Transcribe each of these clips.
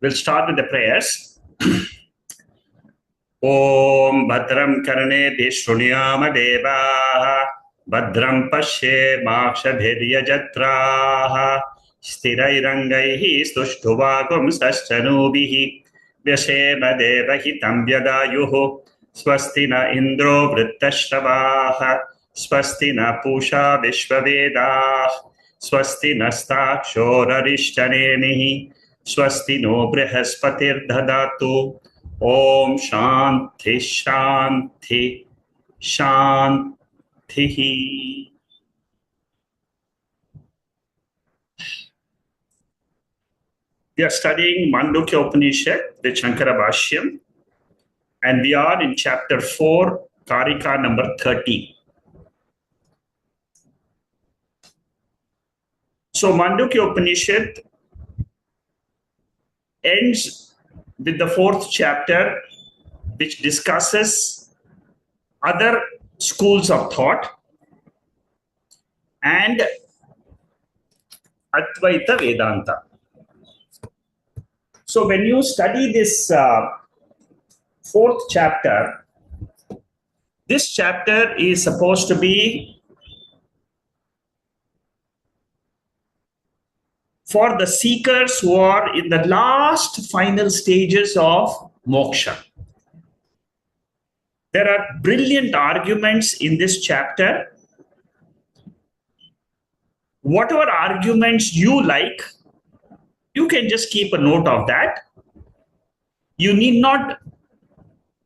We'll start with the prayers. Om Bhadram Karane Shruniyama Devaha Bhadram Pashe Makshadhirya Jatraha Stirairangaihi Stushtvagum Saschanubhihi Vyashema Devahitam Vyadayuhu Swastina Indro Vrittashavaha Swastina Pusha Vishvavedah Swastina Stakshorarishtanenihi Swasti no Brihaspatirdhadatu Om Shanti Shanti Shanti. We are studying Mandukya Upanishad with Shankara Bashyam, and we are in chapter 4, Karika number 30. So Mandukya Upanishad ends with the 4th chapter, which discusses other schools of thought and Advaita Vedanta. So when you study this 4th chapter, this chapter is supposed to be for the seekers who are in the last final stages of moksha. There are brilliant arguments in this chapter. Whatever arguments you like, you can just keep a note of that. You need not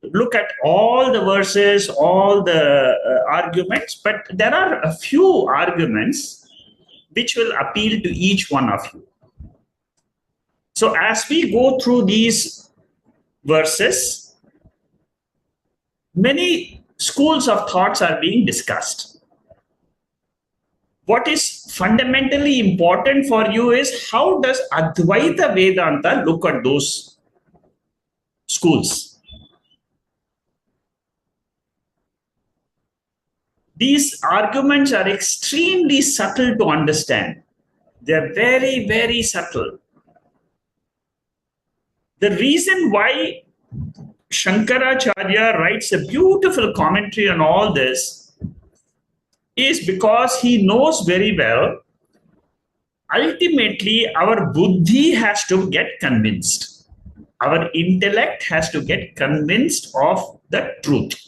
look at all the verses, all the arguments, but there are a few arguments which will appeal to each one of you. So as we go through these verses, many schools of thoughts are being discussed. What is fundamentally important for you is how does Advaita Vedanta look at those schools? These arguments are extremely subtle to understand. They're very, very subtle. The reason why Shankaracharya writes a beautiful commentary on all this is because he knows very well, ultimately our buddhi has to get convinced. Our intellect has to get convinced of the truth.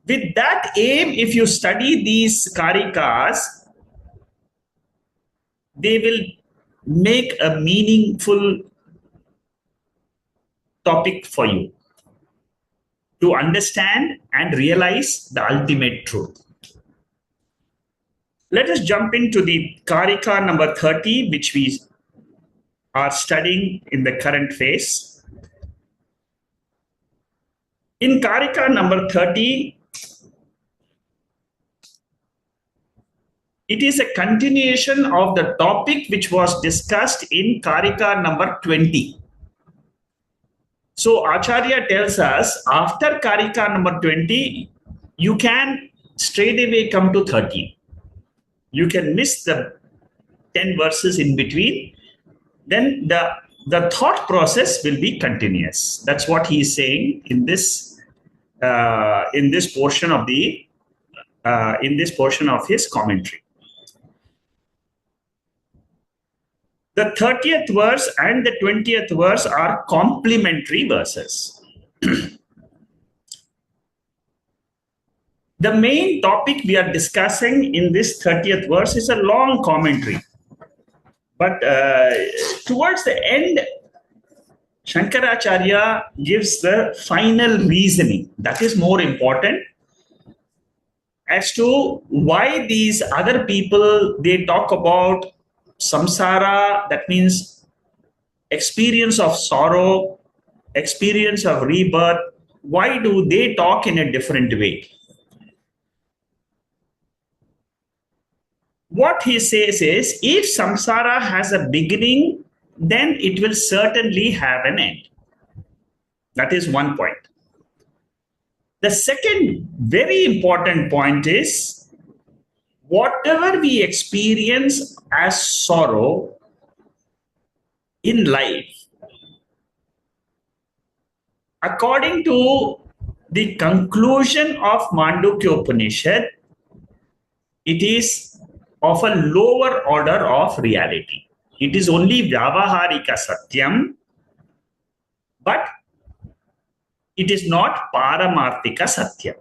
With that aim, if you study these Karikas, they will make a meaningful topic for you to understand and realize the ultimate truth. Let us jump into the Karika number 30, which we are studying in the current phase. In Karika number 30, it is a continuation of the topic which was discussed in Karika number 20. So Acharya tells us after Karika number 20, you can straight away come to 30. You can miss the 10 verses in between. Then the thought process will be continuous. That's what he is saying in this portion of his commentary. The 30th verse and the 20th verse are complementary verses. The main topic we are discussing in this 30th verse is a long commentary. But towards the end, Shankaracharya gives the final reasoning. That is more important as to why these other people, they talk about samsara, that means experience of sorrow, experience of rebirth. Why do they talk in a different way? What he says is, if samsara has a beginning, then it will certainly have an end. That is one point. The second very important point is, whatever we experience as sorrow, in life, according to the conclusion of Mandukya Upanishad, it is of a lower order of reality. It is only Vyavaharika Satyam, but it is not Paramarthika Satyam.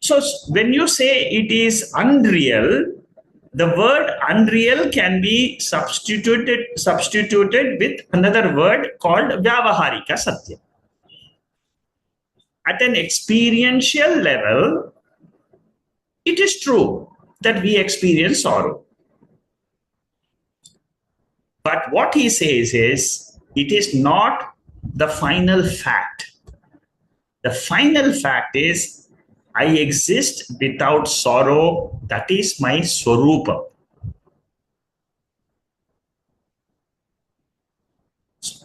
So when you say it is unreal, the word unreal can be substituted with another word called Vyavaharika Satyam. At an experiential level, it is true that we experience sorrow. But what he says is, it is not the final fact. The final fact is, I exist without sorrow. That is my Swarupa.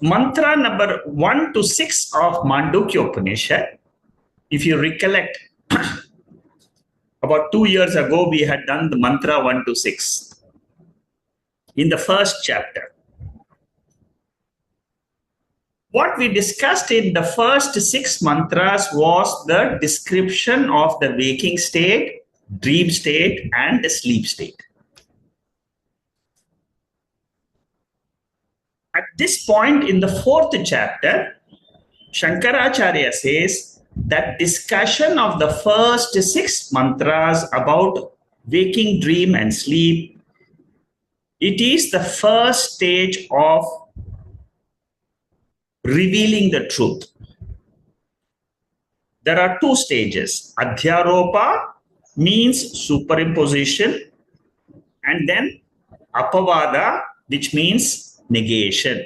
Mantra number 1 to 6 of Mandukya Upanishad, if you recollect, about 2 years ago, we had done the mantra 1 to 6 in the first chapter. What we discussed in the first 6 mantras was the description of the waking state, dream state, and the sleep state. At this point in the 4th chapter, Shankaracharya says that discussion of the first 6 mantras about waking, dream, and sleep, it is the first stage of revealing the truth. There are 2 stages. Adhyaropa means superimposition, and then apavada, which means negation.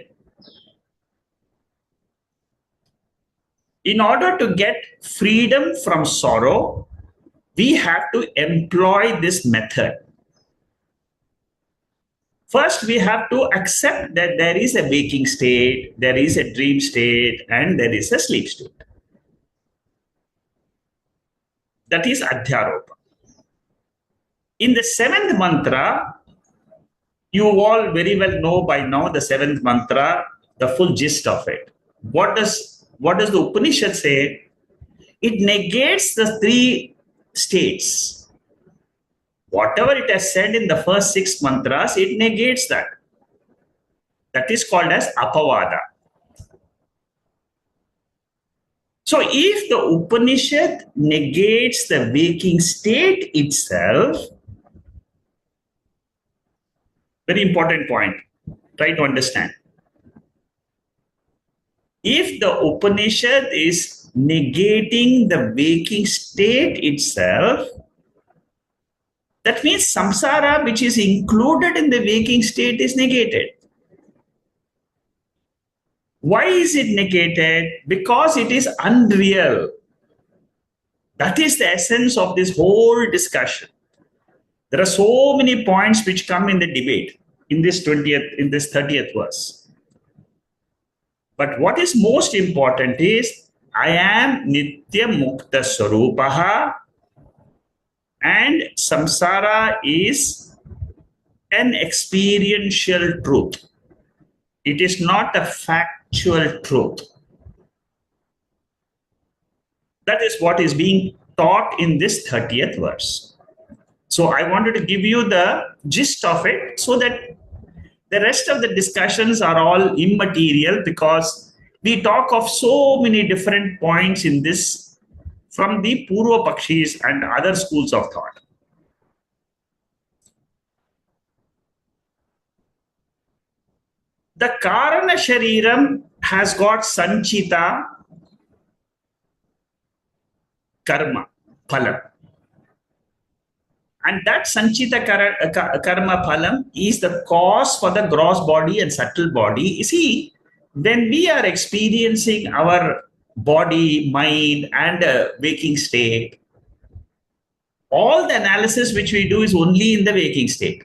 In order to get freedom from sorrow, we have to employ this method. First, we have to accept that there is a waking state, there is a dream state, and there is a sleep state. That is Adhyaropa. In the 7th mantra, you all very well know by now the 7th mantra, the full gist of it. What does the Upanishad say? It negates the 3 states. Whatever it has said in the first 6 mantras, it negates that. That is called as apavada. So if the Upanishad negates the waking state itself, very important point, try to understand. If the Upanishad is negating the waking state itself, that means samsara, which is included in the waking state, is negated. Why is it negated? Because it is unreal. That is the essence of this whole discussion. There are so many points which come in the debate in this 30th verse. But what is most important is, I am Nitya Mukta Swarupaha, and samsara is an experiential truth. It is not a factual truth. That is what is being taught in this 30th verse. So I wanted to give you the gist of it so that the rest of the discussions are all immaterial, because we talk of so many different points in this from the Purva Pakshis and other schools of thought. The Karana Shariram has got Sanchita Karma, Phalam. And that Sanchita Karma Phalam is the cause for the gross body and subtle body. You see, when we are experiencing our body, mind, and waking state, all the analysis which we do is only in the waking state.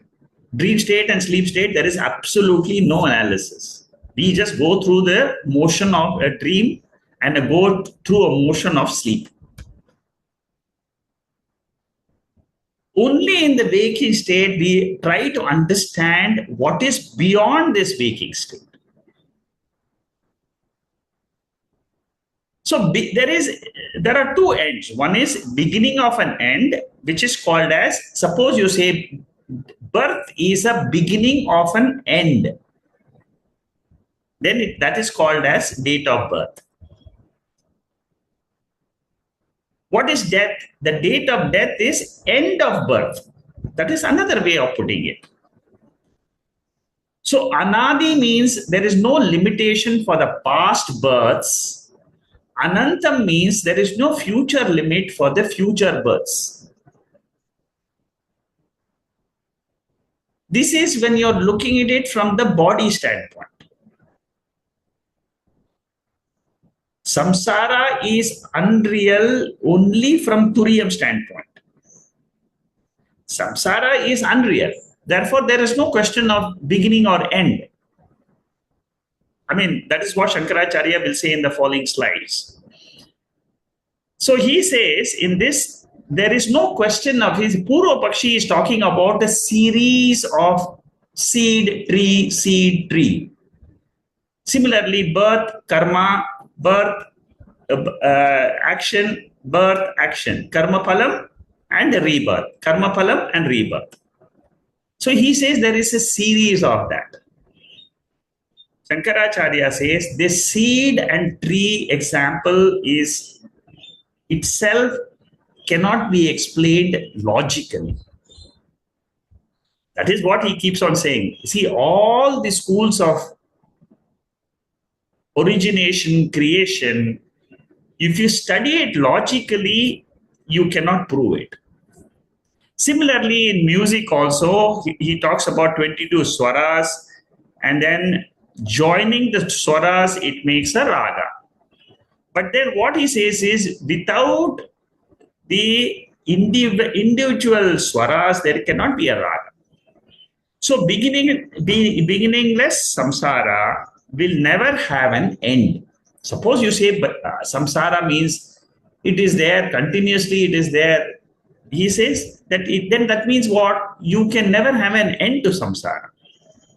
Dream state and sleep state, there is absolutely no analysis. We just go through the motion of a dream and go through a motion of sleep. Only in the waking state we try to understand what is beyond this waking state. So there are two ends. One is beginning of an end, which is called as, suppose you say birth is a beginning of an end, then that is called as date of birth. What is death? The date of death is end of birth. That is another way of putting it. So anadi means there is no limitation for the past births. Anantam means there is no future limit for the future births. This is when you're looking at it from the body standpoint. Samsara is unreal only from Turiyam standpoint. Samsara is unreal. Therefore, there is no question of beginning or end. I mean, that is what Shankaracharya will say in the following slides. So he says in this, there is no question of his Purva Pakshi is talking about a series of seed, tree. Similarly, birth, karma, birth, action, birth, action, karma phalam and rebirth, karma phalam and rebirth. So he says there is a series of that. Shankaracharya says this seed and tree example is itself cannot be explained logically. That is what he keeps on saying. See, all the schools of origination, creation, if you study it logically, you cannot prove it. Similarly, in music also, he talks about 22 swaras, and then joining the swaras, it makes a raga. But then what he says is, without the individual swaras, there cannot be a raga. So beginningless samsara will never have an end. Suppose you say samsara means it is there, continuously it is there. He says that then that means what? You can never have an end to samsara.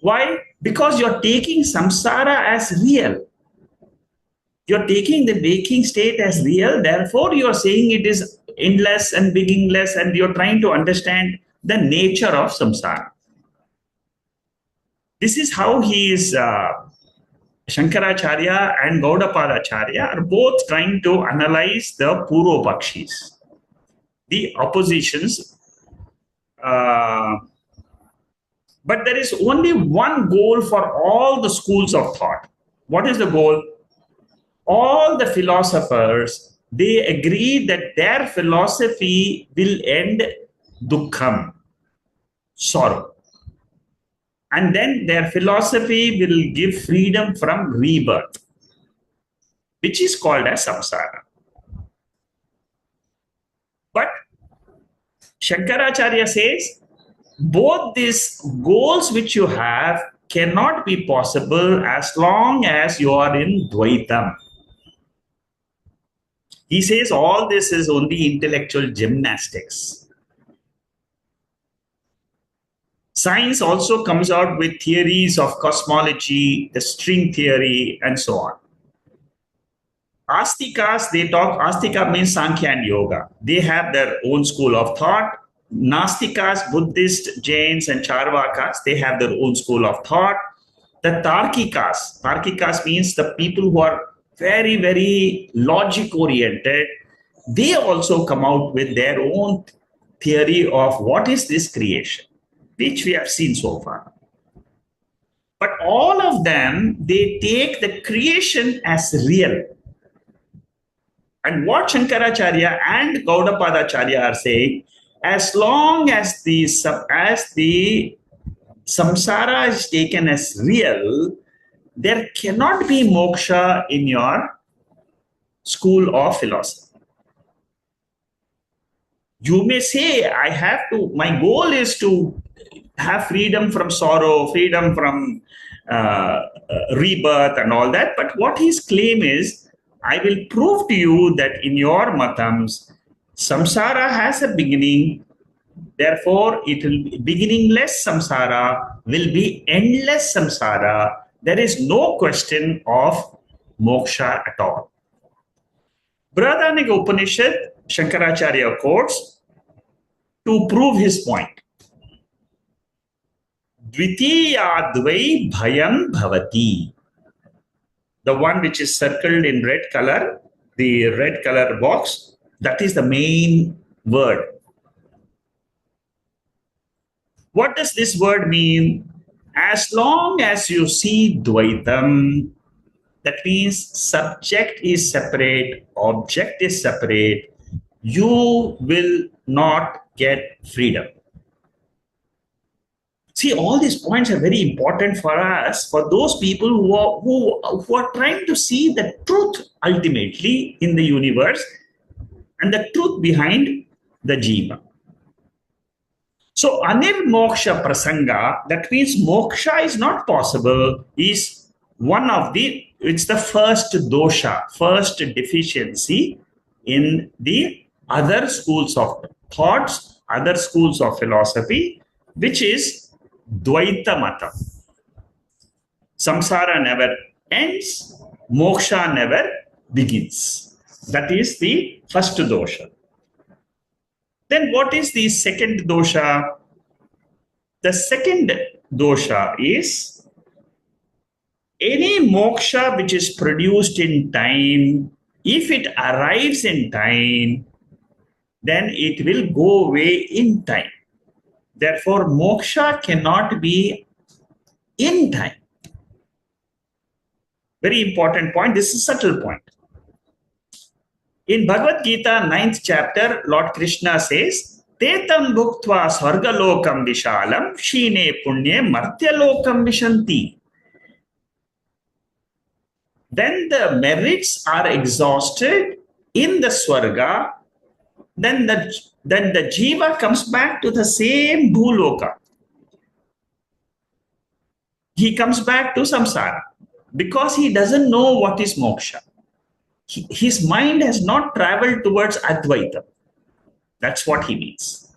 Why? Because you're taking samsara as real. You're taking the waking state as real. Therefore, you're saying it is endless and beginningless, and you're trying to understand the nature of samsara. This is how he is, Shankaracharya and Gaudapadacharya are both trying to analyze the Purva Pakshis, the oppositions. But there is only one goal for all the schools of thought. What is the goal? All the philosophers, they agree that their philosophy will end dukkham, sorrow. And then their philosophy will give freedom from rebirth, which is called as samsara. But Shankaracharya says, both these goals which you have cannot be possible as long as you are in Dvaitam. He says all this is only intellectual gymnastics. Science also comes out with theories of cosmology, the string theory, and so on. Astikas, they talk, Astika means Sankhya and Yoga. They have their own school of thought. Nastikas, Buddhist, Jains, and Charvakas, they have their own school of thought. The Tarkikas means the people who are very, very logic-oriented. They also come out with their own theory of what is this creation, which we have seen so far. But all of them, they take the creation as real. And what Shankaracharya and Gaudapadacharya are saying, as long as the samsara is taken as real, there cannot be moksha in your school of philosophy. You may say, my goal is to have freedom from sorrow, freedom from rebirth and all that. But what his claim is, I will prove to you that in your matams, samsara has a beginning, Therefore, it will be beginningless samsara, will be endless samsara. There is no question of moksha at all. Brihadaranyaka Upanishad, Shankaracharya quotes to prove his point. Dvitiyadvai bhayam bhavati. The one which is circled in red color, the red color box, that is the main word. What does this word mean? As long as you see Dvaitam, that means subject is separate, object is separate, you will not get freedom. See, all these points are very important for us, for those people who are trying to see the truth ultimately in the universe and the truth behind the jiva. So, anirmoksha prasanga, that means moksha is not possible, is one of the, it's the first dosha, first deficiency in the other schools of thoughts, other schools of philosophy, which is Dvaita Mata. Samsara never ends, moksha never begins. That is the first dosha. Then what is the second dosha? The second dosha is any moksha which is produced in time, if it arrives in time, then it will go away in time. Therefore, moksha cannot be in time. Very important point. This is a subtle point. In Bhagavad Gita, 9th chapter, Lord Krishna says, Tetam bhuktva sargalokam vishalam, shine punye martyalokam vishanti. When the merits are exhausted in the Swarga, then the jiva comes back to the same bhuloka. He comes back to samsara because he doesn't know what is moksha. His mind has not traveled towards Advaita. That's what he means.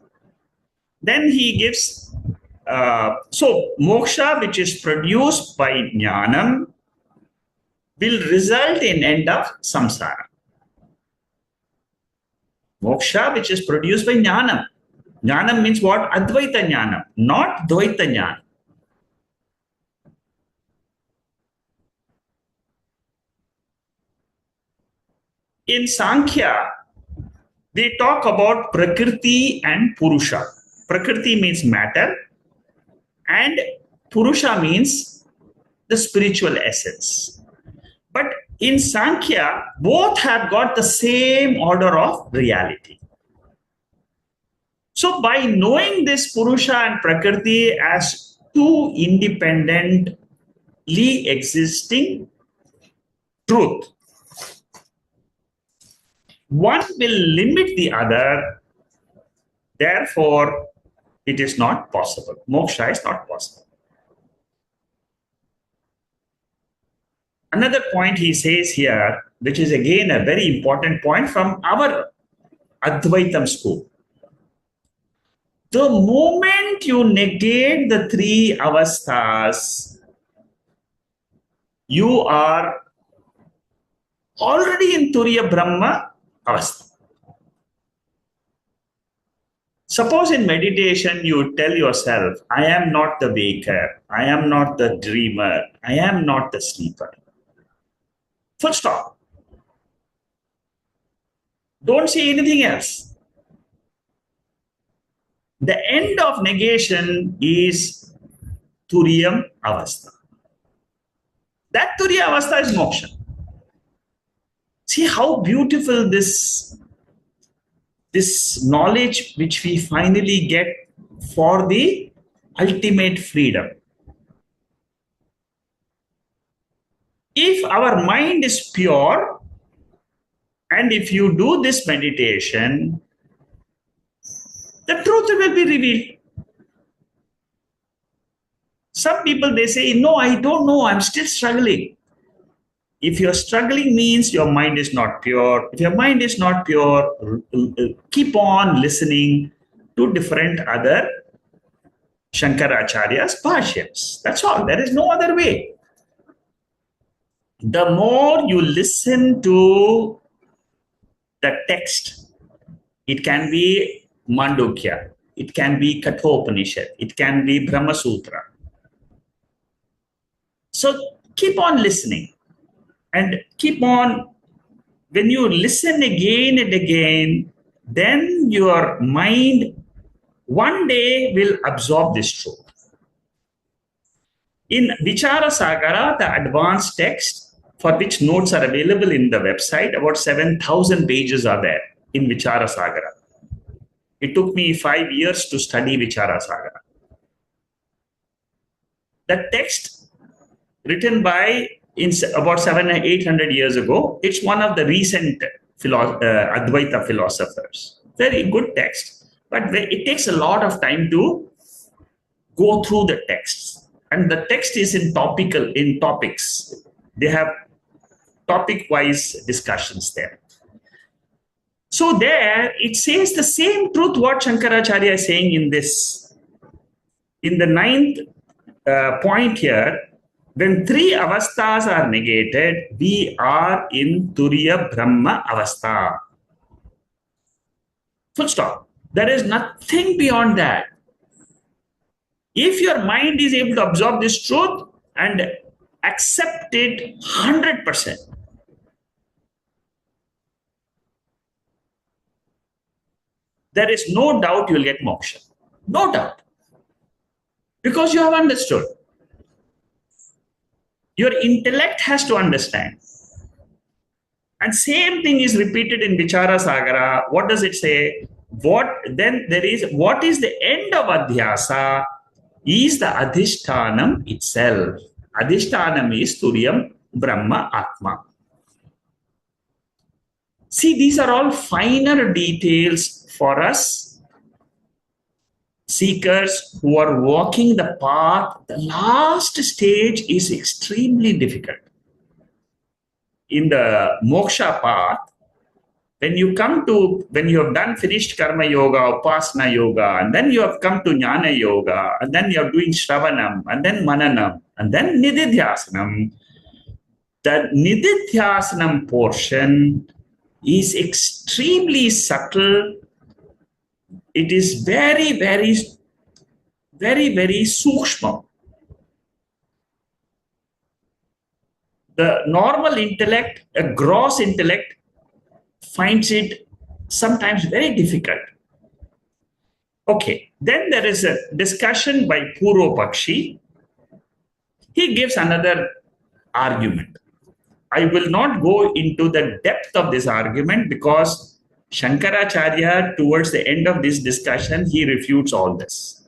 Then he gives, so moksha which is produced by jnanam will result in end of samsara. Moksha which is produced by jnanam. Jnanam means what? Advaita jnanam, not Dvaita jnanam. In Sankhya, they talk about Prakriti and Purusha. Prakriti means matter, and Purusha means the spiritual essence. But in Sankhya, both have got the same order of reality. So, by knowing this Purusha and Prakriti as two independently existing truth, one will limit the other, therefore, it is not possible. Moksha is not possible. Another point he says here, which is again a very important point from our Advaitam school. The moment you negate the three avasthas, you are already in Turiya Brahma avastha. Suppose in meditation you tell yourself, I am not the waker, I am not the dreamer, I am not the sleeper. Full stop. Don't say anything else. The end of negation is Turiyam Avastha. That Turiya Avastha is moksha. See how beautiful this knowledge which we finally get for the ultimate freedom. If our mind is pure, and if you do this meditation, the truth will be revealed. Some people, they say, no, I don't know, I'm still struggling. If you're struggling means your mind is not pure. If your mind is not pure, keep on listening. to different other Shankaracharya's Bhashyams. That's all. There is no other way. The more you listen to the text, it can be Mandukya, it can be Kathopanishad, it can be Brahma Sutra. So keep on listening and keep on. When you listen again and again, then your mind one day will absorb this truth. In Vichara Sagara, the advanced text, for which notes are available in the website, about 7,000 pages are there in Vichara Sagara. It took me 5 years to study Vichara Sagara. The text written by in about 700 or 800 years ago, it's one of the recent Advaita philosophers. Very good text, but it takes a lot of time to go through the texts. And the text is in topics. They have topic-wise discussions there. So there, it says the same truth what Shankaracharya is saying in this. In the ninth point here, when three avasthas are negated, we are in Turiya Brahma avastha. Full stop. There is nothing beyond that. If your mind is able to absorb this truth and accept it 100%, there is no doubt you will get moksha. No doubt. Because you have understood. Your intellect has to understand. And same thing is repeated in Vichara Sagara. What does it say? What is the end of Adhyasa is the Adhishtanam itself. Adhishtanam is Turiyam Brahma Atma. See, these are all finer details for us seekers who are walking the path. The last stage is extremely difficult. In the moksha path, when you have done finished karma yoga, upasana yoga, and then you have come to jnana yoga, and then you are doing shravanam, and then mananam, and then nididhyasanam. The nididhyasanam portion is extremely subtle. It is very, very, very, very sukshma. The normal intellect, a gross intellect, finds it sometimes very difficult. Okay, then there is a discussion by Purva Pakshi. He gives another argument. I will not go into the depth of this argument because Shankaracharya, towards the end of this discussion, he refutes all this.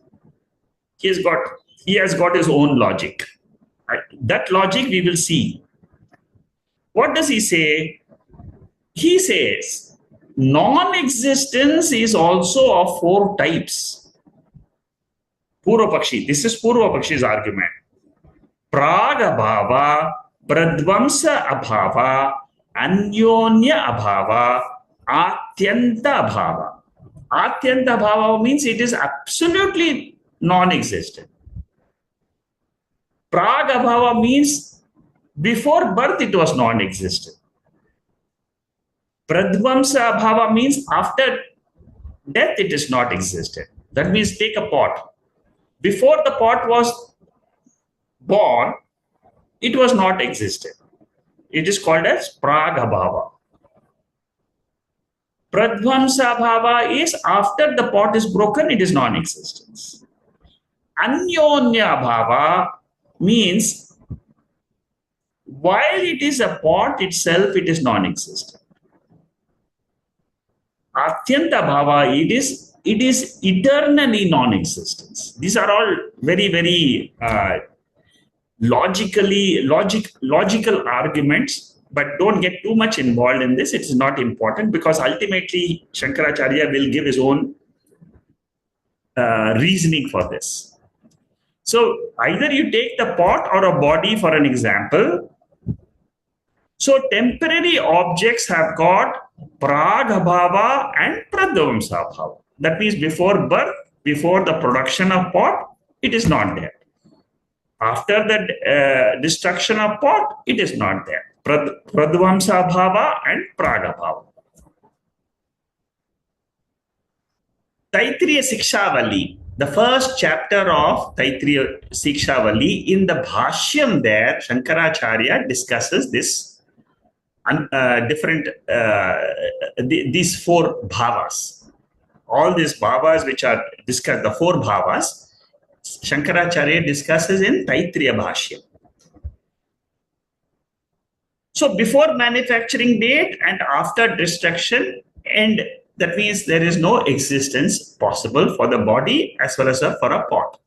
He has got his own logic. That logic we will see. What does he say? He says, non-existence is also of 4 types. Purva Pakshi, this is Purva Pakshi's argument. Pragabhava, Pradvamsa abhava, Anyonya abhava, Atyanta abhava. Atyanta abhava means it is absolutely non-existent. Pragabhava means before birth it was non-existent. Pradvamsa abhava means after death it is not existent. That means take a pot. Before the pot was born, it was not existent. It is called as pragabhava. Pradvamsa abhava is after the pot is broken, it is non-existence. Anyonya abhava means while it is a pot itself, it is non-existent. Atyanta bhava, it is eternally non-existence. These are all very, very logical arguments, but don't get too much involved in this. It is not important because ultimately Shankaracharya will give his own reasoning for this. So either you take the pot or a body for an example. So temporary objects have got pragabhava and pradvamsa bhava. that means before birth, before the production of pot, it is not there. After the destruction of pot, it is not there. Pradvamsa bhava and pragabhava. Taitriya Sikshavali, the first chapter of Taitriya Sikshavali, in the Bhashyam there, Shankaracharya discusses this different, these four bhavas. All these bhavas which are discussed, the four bhavas, Shankaracharya discusses in Taitriya Bhashyam. So before manufacturing date and after destruction, and that means there is no existence possible for the body as well as for a pot.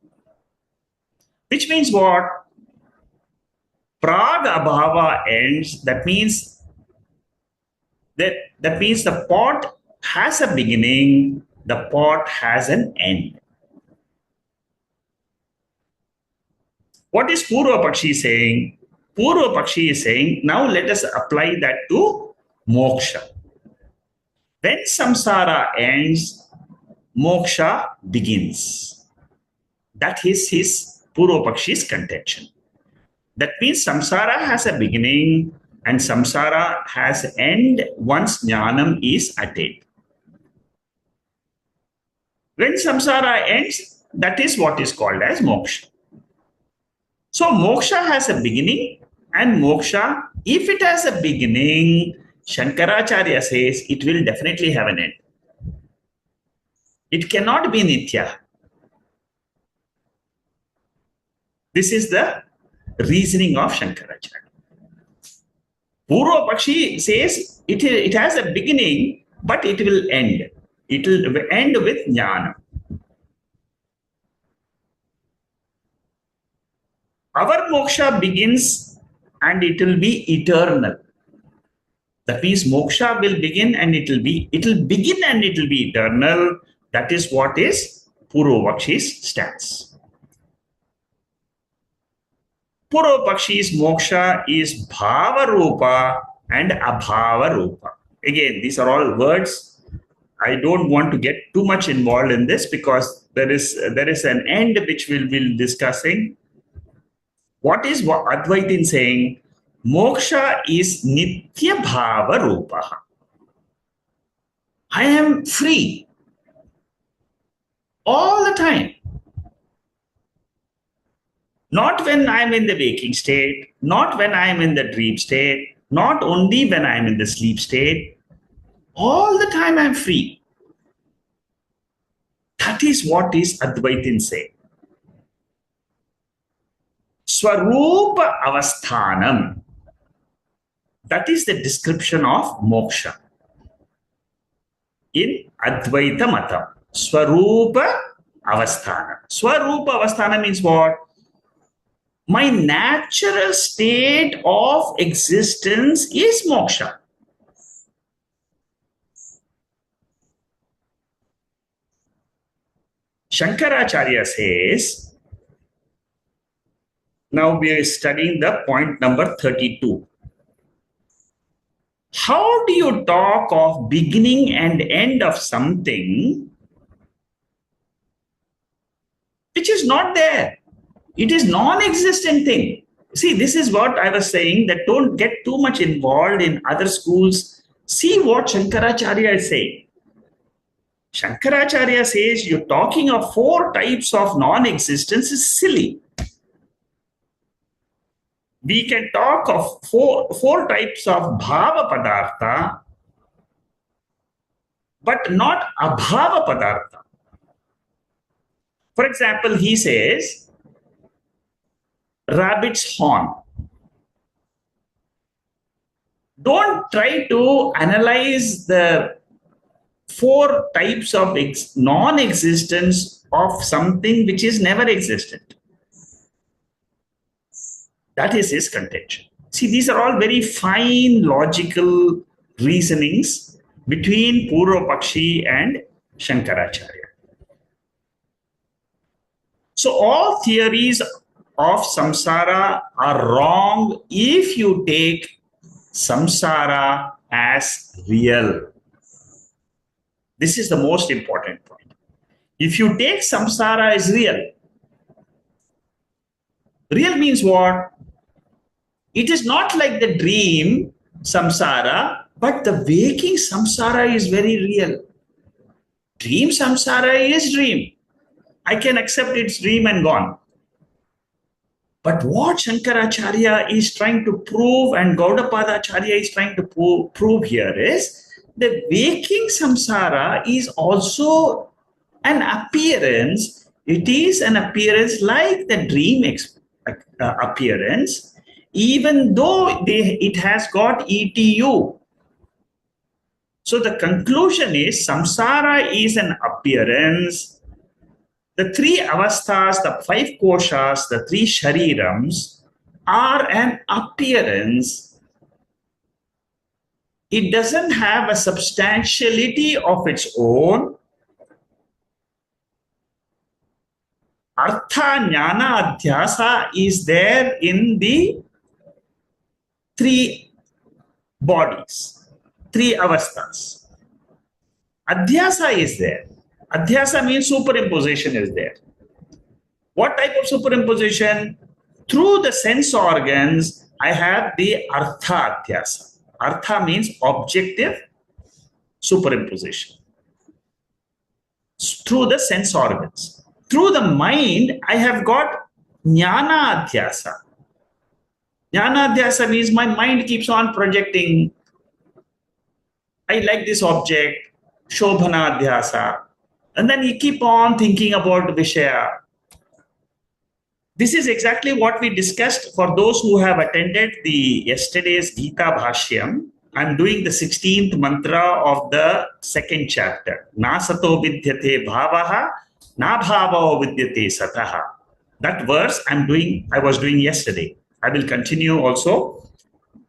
Which means what? Prag abhava ends. That means the pot has a beginning, the pot has an end. What is Purva Pakshi saying? Purva Pakshi is saying, now let us apply that to moksha. When samsara ends, moksha begins. That is his Purva Pakshi's contention. That means samsara has a beginning and samsara has end once jnanam is attained. When samsara ends, that is what is called as moksha. So moksha has a beginning, and moksha, if it has a beginning, Shankaracharya says it will definitely have an end. It cannot be nitya. This is the reasoning of Shankaracharya. Purva Pakshi says it has a beginning, but it will end. It will end with jnana. Our moksha begins and it will be eternal. That means moksha will begin and it will begin and it will be eternal. That is what is Purva Pakshi's stance. Purva Pakshi's moksha is bhava rupa and abhava rupa. Again, these are all words. I don't want to get too much involved in this because there is an end which we'll be discussing. What is Advaitin saying? Moksha is nitya bhava rupa. I am free all the time. Not when I am in the waking state, not when I am in the dream state, not only when I am in the sleep state. All the time I am free. That is what is Advaitin saying. Swarupa avasthanam. That is the description of moksha in Advaita Matam. Swarupa avasthanam. Swarupa avasthanam means what? My natural state of existence is moksha. Shankaracharya says, now we are studying the point number 32. How do you talk of beginning and end of something which is not there? It is non-existent thing. See, this is what I was saying, that don't get too much involved in other schools. See what Shankaracharya is saying. Shankaracharya says you're talking of four types of non-existence is silly. We can talk of four types of bhava padartha, but not abhava padartha. For example, he says, rabbit's horn. Don't try to analyze the four types of non-existence of something which is never existent. That is his contention. See, these are all very fine logical reasonings between Purva Pakshi and Shankaracharya. So all theories of samsara are wrong if you take samsara as real. This is the most important point. If you take samsara as real, real means what? It is not like the dream samsara, but the waking samsara is very real. Dream samsara is dream. I can accept it's dream and gone. But what Shankaracharya is trying to prove and Gaudapadacharya is trying to prove here is the waking samsara is also an appearance. It is an appearance like the dream appearance, even though it has got ETU. So the conclusion is samsara is an appearance. The three avasthas, the five koshas, the three sharirams are an appearance. It doesn't have a substantiality of its own. Artha, jnana, adhyasa is there in the three bodies, three avasthas. Adhyasa is there. Adhyasa means superimposition is there. What type of superimposition? Through the sense organs, I have the artha adhyasa. Artha means objective superimposition. Through the sense organs. Through the mind, I have got jnana adhyasa. Jnana adhyasa means my mind keeps on projecting. I like this object, shobhana adhyasa. And then you keep on thinking about Vishaya. This is exactly what we discussed for those who have attended the yesterday's Gita Bashyam. I'm doing the 16th mantra of the second chapter. Na sato vidyate bhavaha, na bhavao vidyate sataha. That verse I was doing yesterday. I will continue also,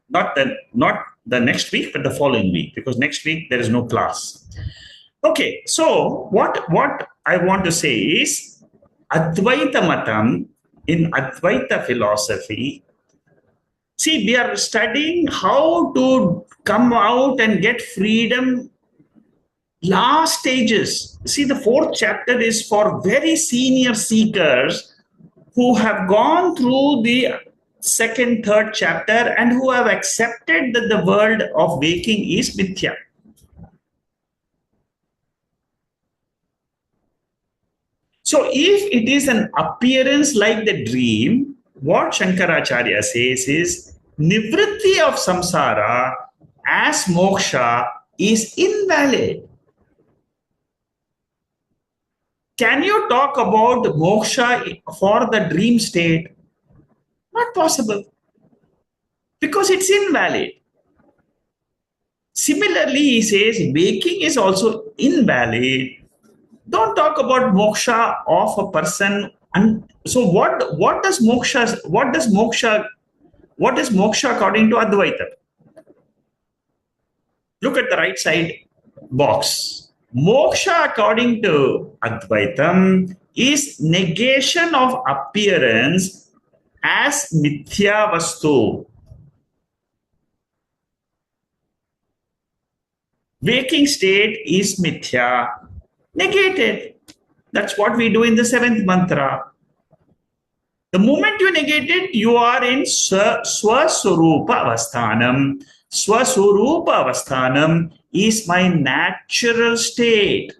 not the next week, but the following week, because next week there is no class. Okay, so what I want to say is Advaita Matam, in Advaita philosophy, see, we are studying how to come out and get freedom. Last stages. See, the fourth chapter is for very senior seekers who have gone through the second, third chapter and who have accepted that the world of waking is mithya. So if it is an appearance like the dream, what Shankaracharya says is nivritti of samsara as moksha is invalid. Can you talk about moksha for the dream state? Not possible. Because it's invalid. Similarly, he says waking is also invalid. Don't talk about moksha of a person. And so what is moksha according to Advaita? Look at the right side box. Moksha according to Advaitam is negation of appearance as mithya vastu. Waking state is mithya. Negated. That's what we do in the seventh mantra. The moment you negate it, you are in Swaswarupa Avasthanam. Swaswarupa Avasthanam is my natural state.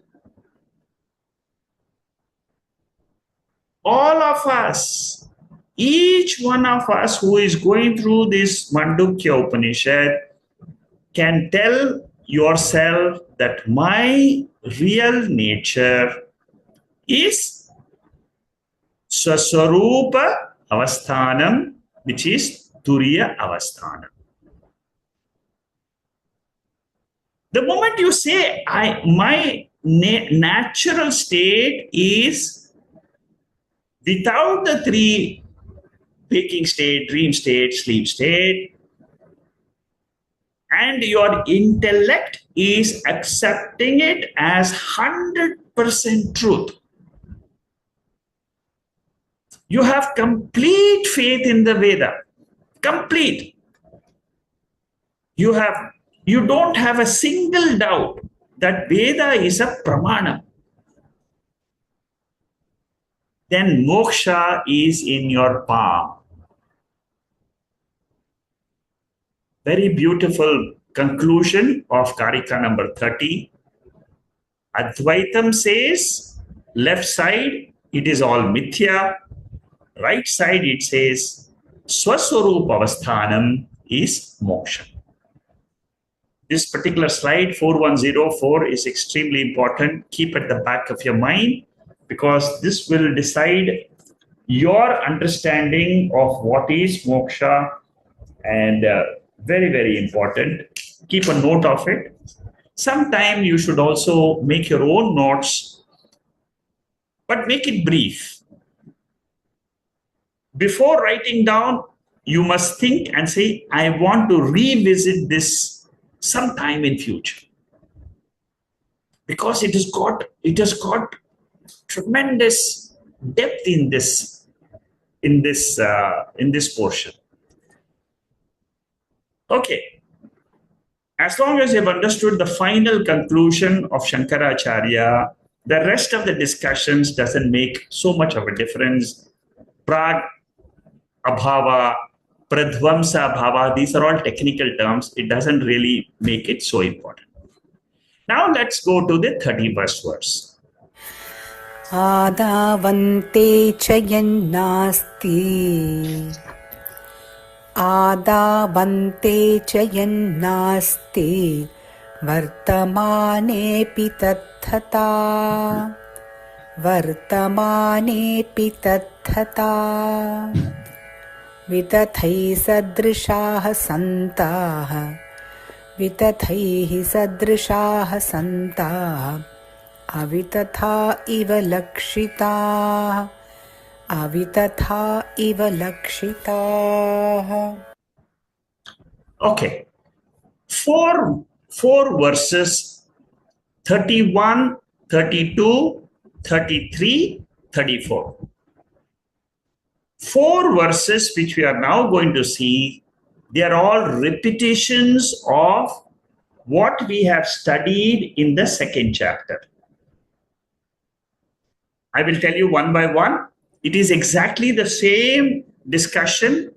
All of us, each one of us who is going through this Mandukya Upanishad can tell yourself that my real nature is Swaswarupa Avasthanam, which is Turiya Avasthanam. The moment you say, my natural state is without the three waking state, dream state, sleep state, and your intellect is accepting it as 100% truth. You have complete faith in the Veda. Complete. You don't have a single doubt that Veda is a pramana. then moksha is in your palm. Very beautiful conclusion of Karika number 30. Advaitam says, left side, it is all mithya. Right side, it says, Swaswarup avasthanam is moksha. This particular slide, 4104, is extremely important. Keep at the back of your mind because this will decide your understanding of what is moksha, and very, very important. Keep a note of it. Sometime you should also make your own notes, but make it brief. Before writing down, you must think and say, I want to revisit this sometime in future, because it has got tremendous depth in this portion. Okay, as long as you've understood the final conclusion of Shankaracharya, the rest of the discussions doesn't make so much of a difference. Prag abhava, pradvamsa bhava, these are all technical terms. It doesn't really make it so important. Now let's go to the 31st verse. Adavante chayannasti Adavante chayannasti Vartamanepi tatthata Vartamanepi tatthata Vitathai sadrishaha santaha Vitathai sadrishaha santaha Avitatha iva lakshita Avitatha iva lakshita. Okay, four verses, 31, 32, 33, 34. 4 verses which we are now going to see, they are all repetitions of what we have studied in the second chapter. I will tell you one by one. It is exactly the same discussion.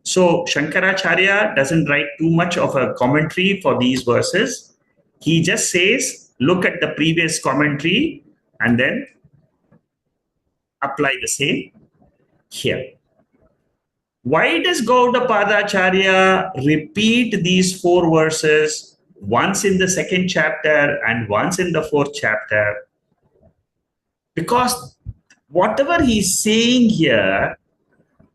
So Shankaracharya doesn't write too much of a commentary for these verses. He just says, look at the previous commentary and then apply the same here. Why does Gaudapadacharya repeat these 4 verses once in the second chapter and once in the 4th chapter? Because whatever he's saying here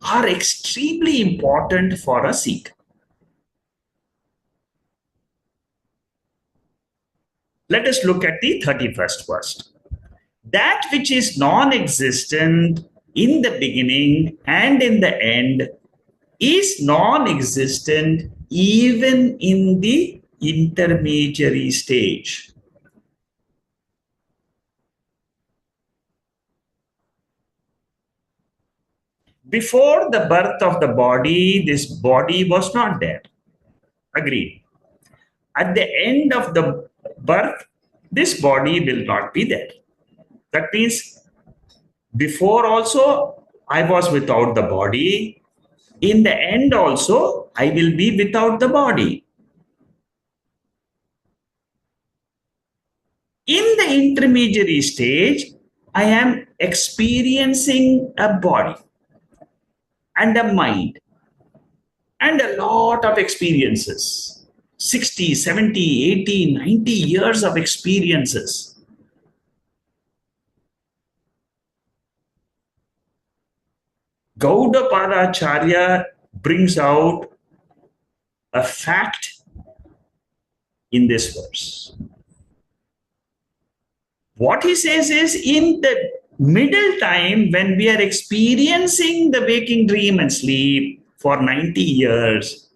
are extremely important for a Sikh. Let us look at the 31st verse. That which is non-existent in the beginning and in the end is non-existent even in the intermediary stage. Before the birth of the body, this body was not there. Agreed. At the end of the birth, this body will not be there. That means before also I was without the body. In the end also, I will be without the body. In the intermediary stage, I am experiencing a body and a mind and a lot of experiences. 60, 70, 80, 90 years of experiences. Gaudapadacharya brings out a fact in this verse. What he says is, in the middle time when we are experiencing the waking dream and sleep for 90 years,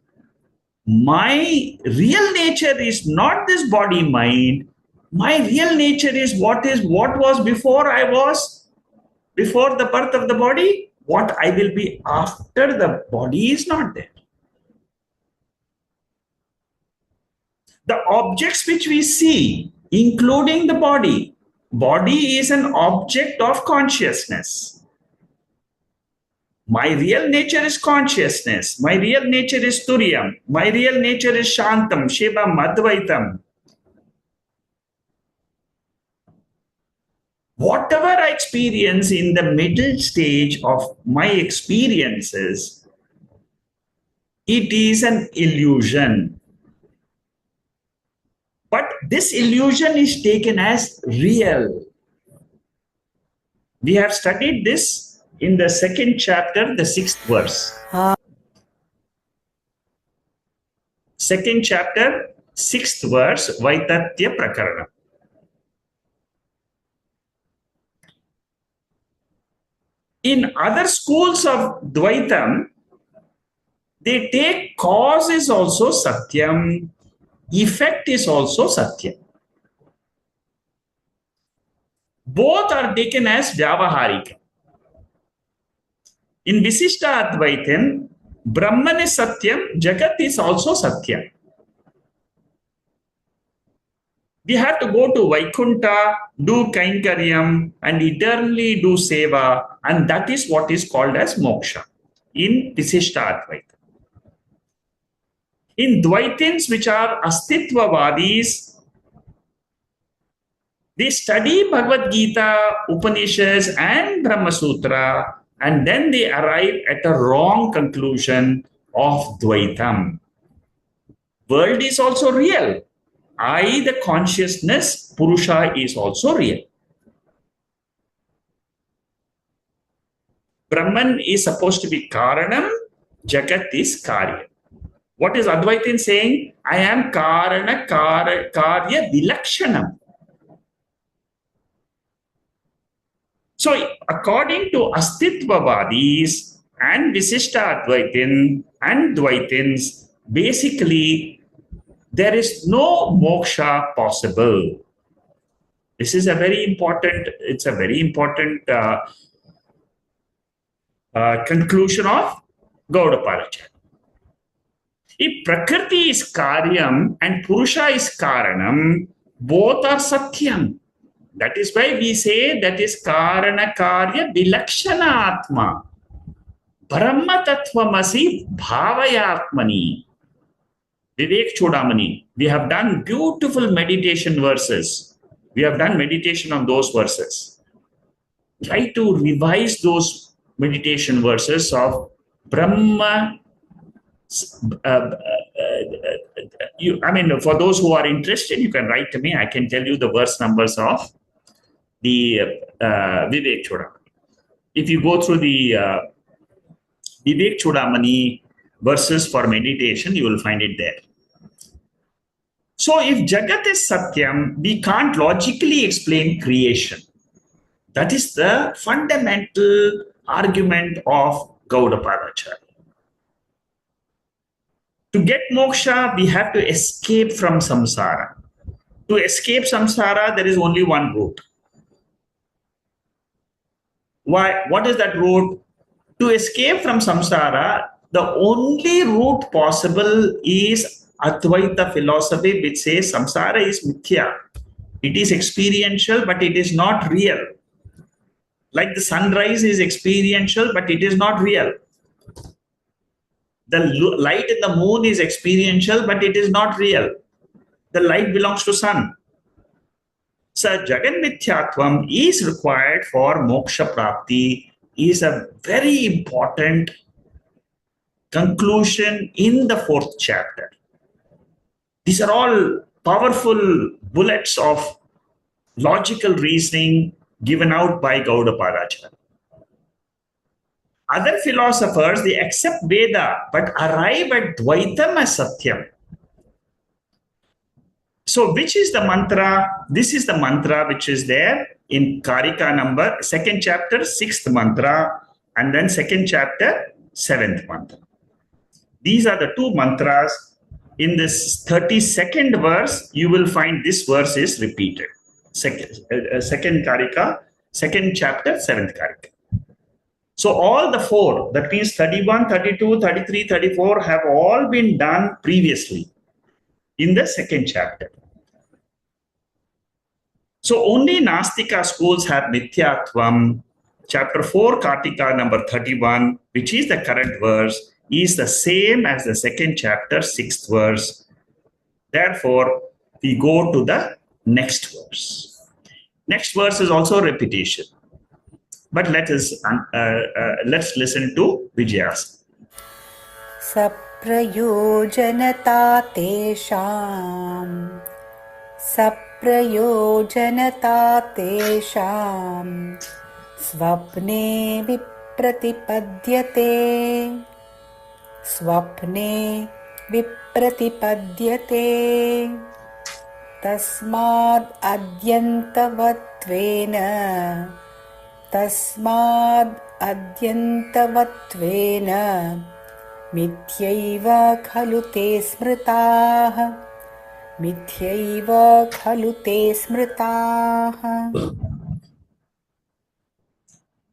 my real nature is not this body mind. My real nature is what was before before the birth of the body. What I will be after the body is not there. The objects which we see, including the body is an object of consciousness. My real nature is consciousness. My real nature is Turyam. My real nature is Shantam, Shivam, Advaitam. Whatever I experience in the middle stage of my experiences, it is an illusion. But this illusion is taken as real. We have studied this in the second chapter, the 6th verse. Second chapter, 6th verse, Vaitatya Prakarana. In other schools of Dvaitam, they take cause is also Satyam, effect is also Satyam. Both are taken as Vyavaharika. In Visishta Advaitam, Brahman is Satyam, Jagat is also Satyam. We have to go to Vaikunta, do Kainkaryam, and eternally do Seva, and that is what is called as Moksha in Visishta Advaita. In Dvaitins, which are Astitvavadis, they study Bhagavad Gita, Upanishads, and Brahma Sutra, and then they arrive at a wrong conclusion of Dvaitam. World is also real. I, the consciousness, Purusha, is also real. Brahman is supposed to be Karanam, Jagat is Karya. What is Advaitin saying? I am Karana Karya Vilakshanam. So, according to Astitvavadis and Visishta Advaitin and Dvaitins, basically, there is no moksha possible. This is a very important, it's a very important conclusion of Gaudapadacharya. If Prakriti is Karyam and Purusha is Karanam, both are Satyam. That is why we say that is Karana Karya Vilakshana Atma. Brahma Tattvamasi Bhavayatmani. Vivek Chodamani. We have done beautiful meditation verses. We have done meditation on those verses. Try to revise those meditation verses of Brahma. For those who are interested, you can write to me. I can tell you the verse numbers of the Vivek Chodamani. If you go through the Vivek Chodamani verses for meditation, you will find it there. So, if Jagat is Satyam, we can't logically explain creation. That is the fundamental argument of Gaudapadacharya. To get moksha, we have to escape from samsara. To escape samsara, there is only one route. Why? What is that route? To escape from samsara, the only route possible is Advaita philosophy, which says samsara is mithya. It is experiential, but it is not real. Like the sunrise is experiential, but it is not real. The light in the moon is experiential, but it is not real. The light belongs to sun. So Jagan Mithyatvam is required for moksha prapti, is a very important conclusion in the 4th chapter. These are all powerful bullets of logical reasoning given out by Gaudapadacharya. Other philosophers, they accept Veda but arrive at Dvaitam as Satyam. So, which is the mantra? This is the mantra which is there in Karika number, 2nd chapter, 6th mantra, and then 2nd chapter, 7th mantra. These are the two mantras. In this 32nd verse, you will find this verse is repeated. Second Karika, 2nd chapter, 7th Karika. So all the 4, that means 31, 32, 33, 34 have all been done previously in the 2nd chapter. So only Nastika schools have Mithyatvam chapter 4, Kartika number 31, which is the current verse, is the same as the second chapter, 6th verse. Therefore, we go to the next verse. Next verse is also repetition. But let's listen to Vijaya's. सप्रयोजनता तेषाम् सप्रयोजनता तेषाम् स्वप्ने विप्रतिपद्यते स्वप्ने विप्रतिपद्यते तस्माद् अद्यन्तवत्वेन मिथ्यैव खलु ते स्मृताः मिथ्यैव खलु ते स्मृताः.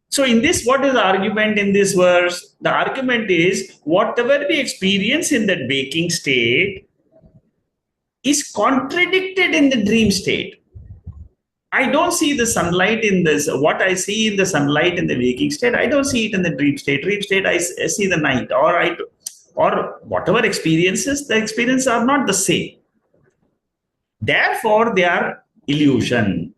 So in this, what is the argument in this verse? The argument is whatever we experience in that waking state is contradicted in the dream state. I don't see the sunlight in this. What I see in the sunlight in the waking state, I don't see it in the dream state. Dream state, I see the night, or whatever experiences, the experiences are not the same. Therefore, they are illusion.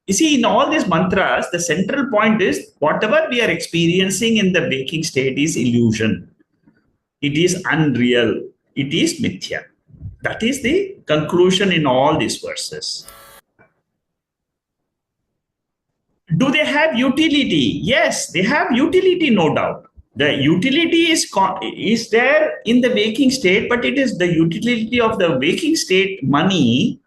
You see, in all these mantras, the central point is whatever we are experiencing in the waking state is illusion. It is unreal. It is mithya. That is the conclusion in all these verses. Do they have utility? Yes, they have utility, no doubt. The utility is there in the waking state, but it is the utility of the waking state money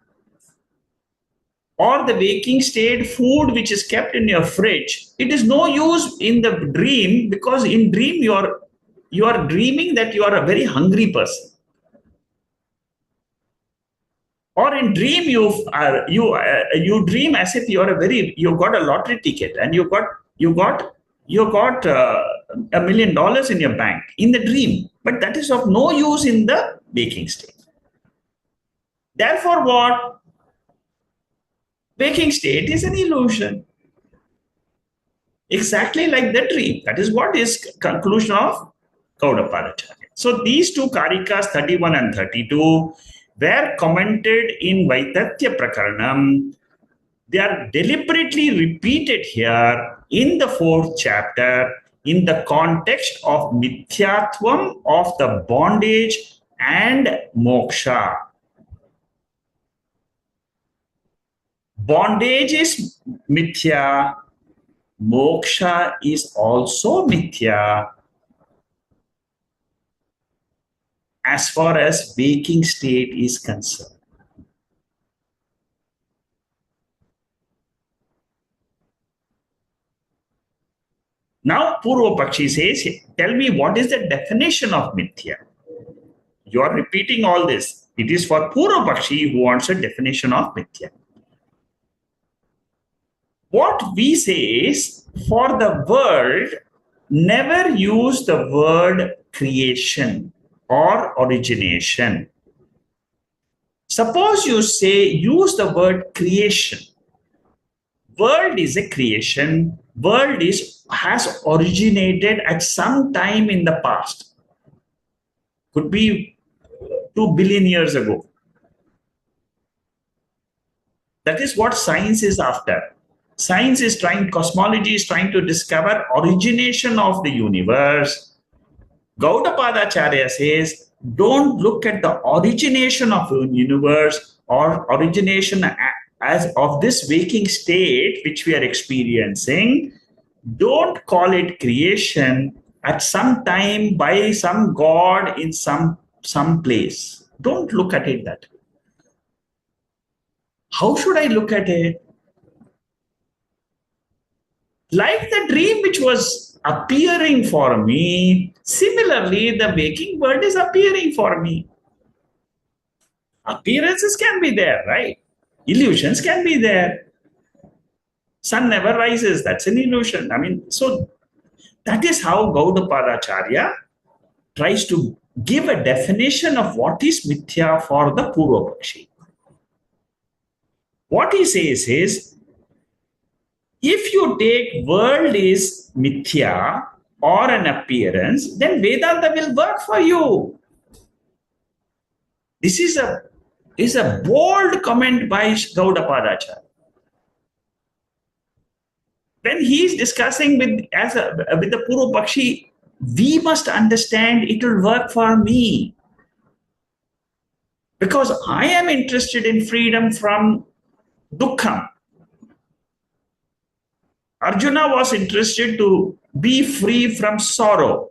or the waking state food which is kept in your fridge. It is no use in the dream, because in dream you are dreaming that you are a very hungry person. Or in dream you dream as if you got a lottery ticket and you got $1 million in your bank in the dream, but that is of no use in the waking state. Therefore, what? Waking state is an illusion, exactly like the dream. That is what is conclusion of Gaudapadacharya. So these two Karikas 31 and 32 were commented in Vaitatya Prakaranam. They are deliberately repeated here in the 4th chapter in the context of mithyatvam of the bondage and moksha. Bondage is mithya, moksha is also mithya as far as waking state is concerned. Now Purva Pakshi says, tell me what is the definition of mithya? You are repeating all this. It is for Purva Pakshi who wants a definition of mithya. What we say is, for the world, never use the word creation or origination. Suppose you use the word creation. World is a creation. World has originated at some time in the past. Could be 2 billion years ago. That is what science is after. Science is cosmology is trying to discover origination of the universe. Gaudapadacharya says, don't look at the origination of the universe or origination as of this waking state which we are experiencing. Don't call it creation at some time by some god in some place. Don't look at it that way. How should I look at it? Like the dream which was appearing for me, similarly, the waking world is appearing for me. Appearances can be there, right? Illusions can be there. Sun never rises, that's an illusion. So that is how Gaudapadacharya tries to give a definition of what is mithya for the Purva Pakshi. What he says is, If you take world is mithya or an appearance, then Vedanta will work for you. This is a bold comment by Gaudapadacharya. When he is discussing with the Puru Pakshi, we must understand it will work for me because I am interested in freedom from dukkham. Arjuna was interested to be free from sorrow.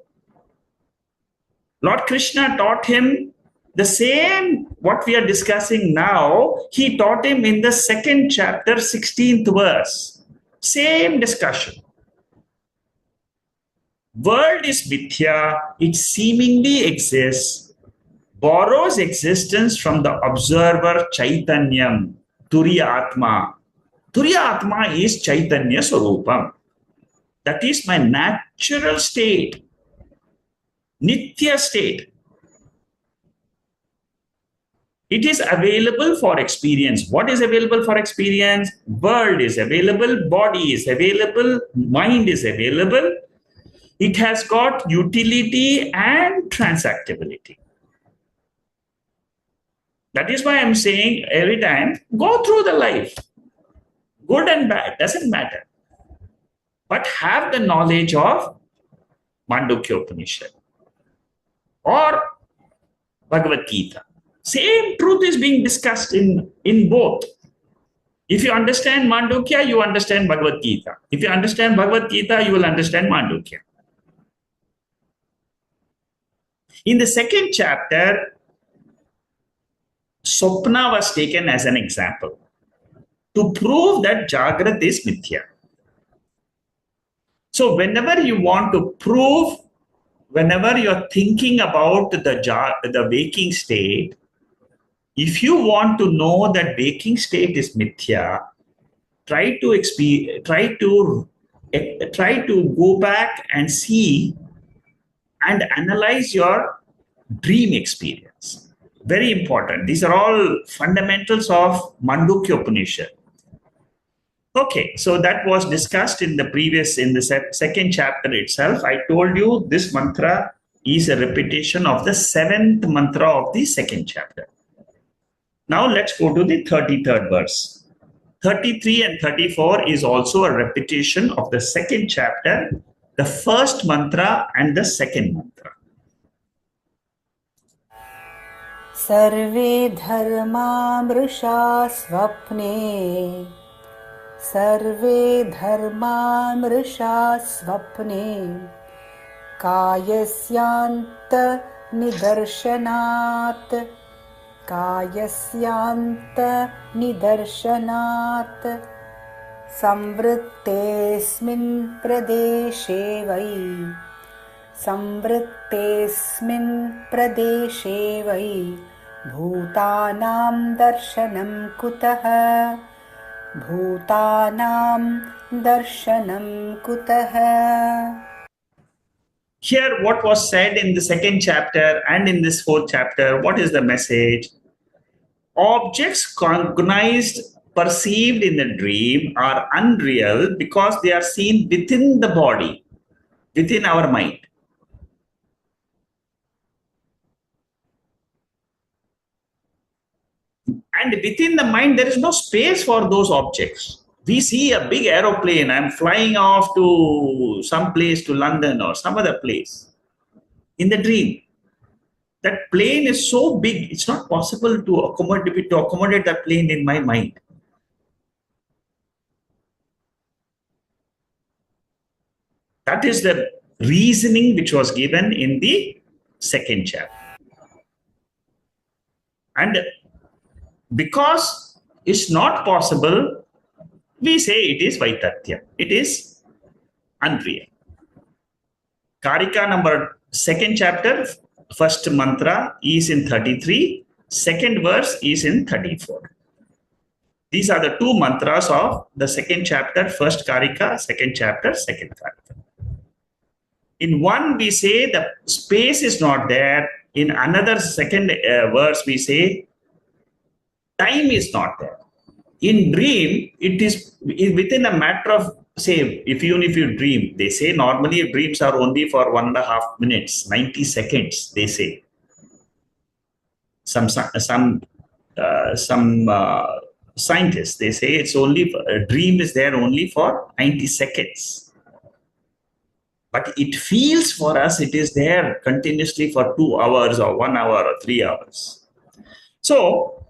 Lord Krishna taught him the same what we are discussing now. He taught him in the second chapter, 16th verse. Same discussion. World is mithya, it seemingly exists, borrows existence from the observer Chaitanyam, Turiya Atma. Turiya Atma is Chaitanya Swarupam. That is my natural state, Nitya state. It is available for experience. What is available for experience? World is available, body is available, mind is available. It has got utility and transactability. That is why I'm saying every time, go through the life. Good and bad, doesn't matter. But have the knowledge of Mandukya Upanishad or Bhagavad Gita. Same truth is being discussed in both. If you understand Mandukya, you understand Bhagavad Gita. If you understand Bhagavad Gita, you will understand Mandukya. In the second chapter, Sopna was taken as an example to prove that Jagrat is Mithya. So whenever you want to prove, whenever you're thinking about the waking state, if you want to know that waking state is Mithya, try to go back and see and analyze your dream experience. Very important. These are all fundamentals of Mandukya Upanishad. Okay, so that was discussed in the second chapter itself. I told you this mantra is a repetition of the seventh mantra of the second chapter. Now let's go to the 33rd verse. 33 and 34 is also a repetition of the second chapter, the first mantra and the second mantra. सर्वे धर्मा मृषा स्वप्ने सर्वे धर्मा मृषा स्वप्ने कायस्यान्त निदर्शनात् संवृत्तेऽस्मिन् प्रदेशे वै भूतानां दर्शनं कुतः Here, what was said in the second chapter and in this fourth chapter, what is the message? Objects cognized, perceived in the dream are unreal because they are seen within the body, within our mind. And within the mind, there is no space for those objects. We see a big aeroplane, I'm flying off to some place, to London or some other place. In the dream, that plane is so big, it's not possible to accommodate that plane in my mind. That is the reasoning which was given in the second chapter. And because it's not possible, we say it is Vaitatya. It is unreal. Karika number second chapter, first mantra is in 33, second verse is in 34. These are the two mantras of the second chapter, first Karika, second chapter, second Karika. In one, we say the space is not there. In another second verse, we say time is not there. in dream, it is within a matter of, say, even if you dream, they say normally dreams are only for 1.5 minutes, 90 seconds, they say. Some scientists, they say it's only, a dream is there only for 90 seconds. But it feels for us, it is there continuously for 2 hours or 1 hour or 3 hours. So,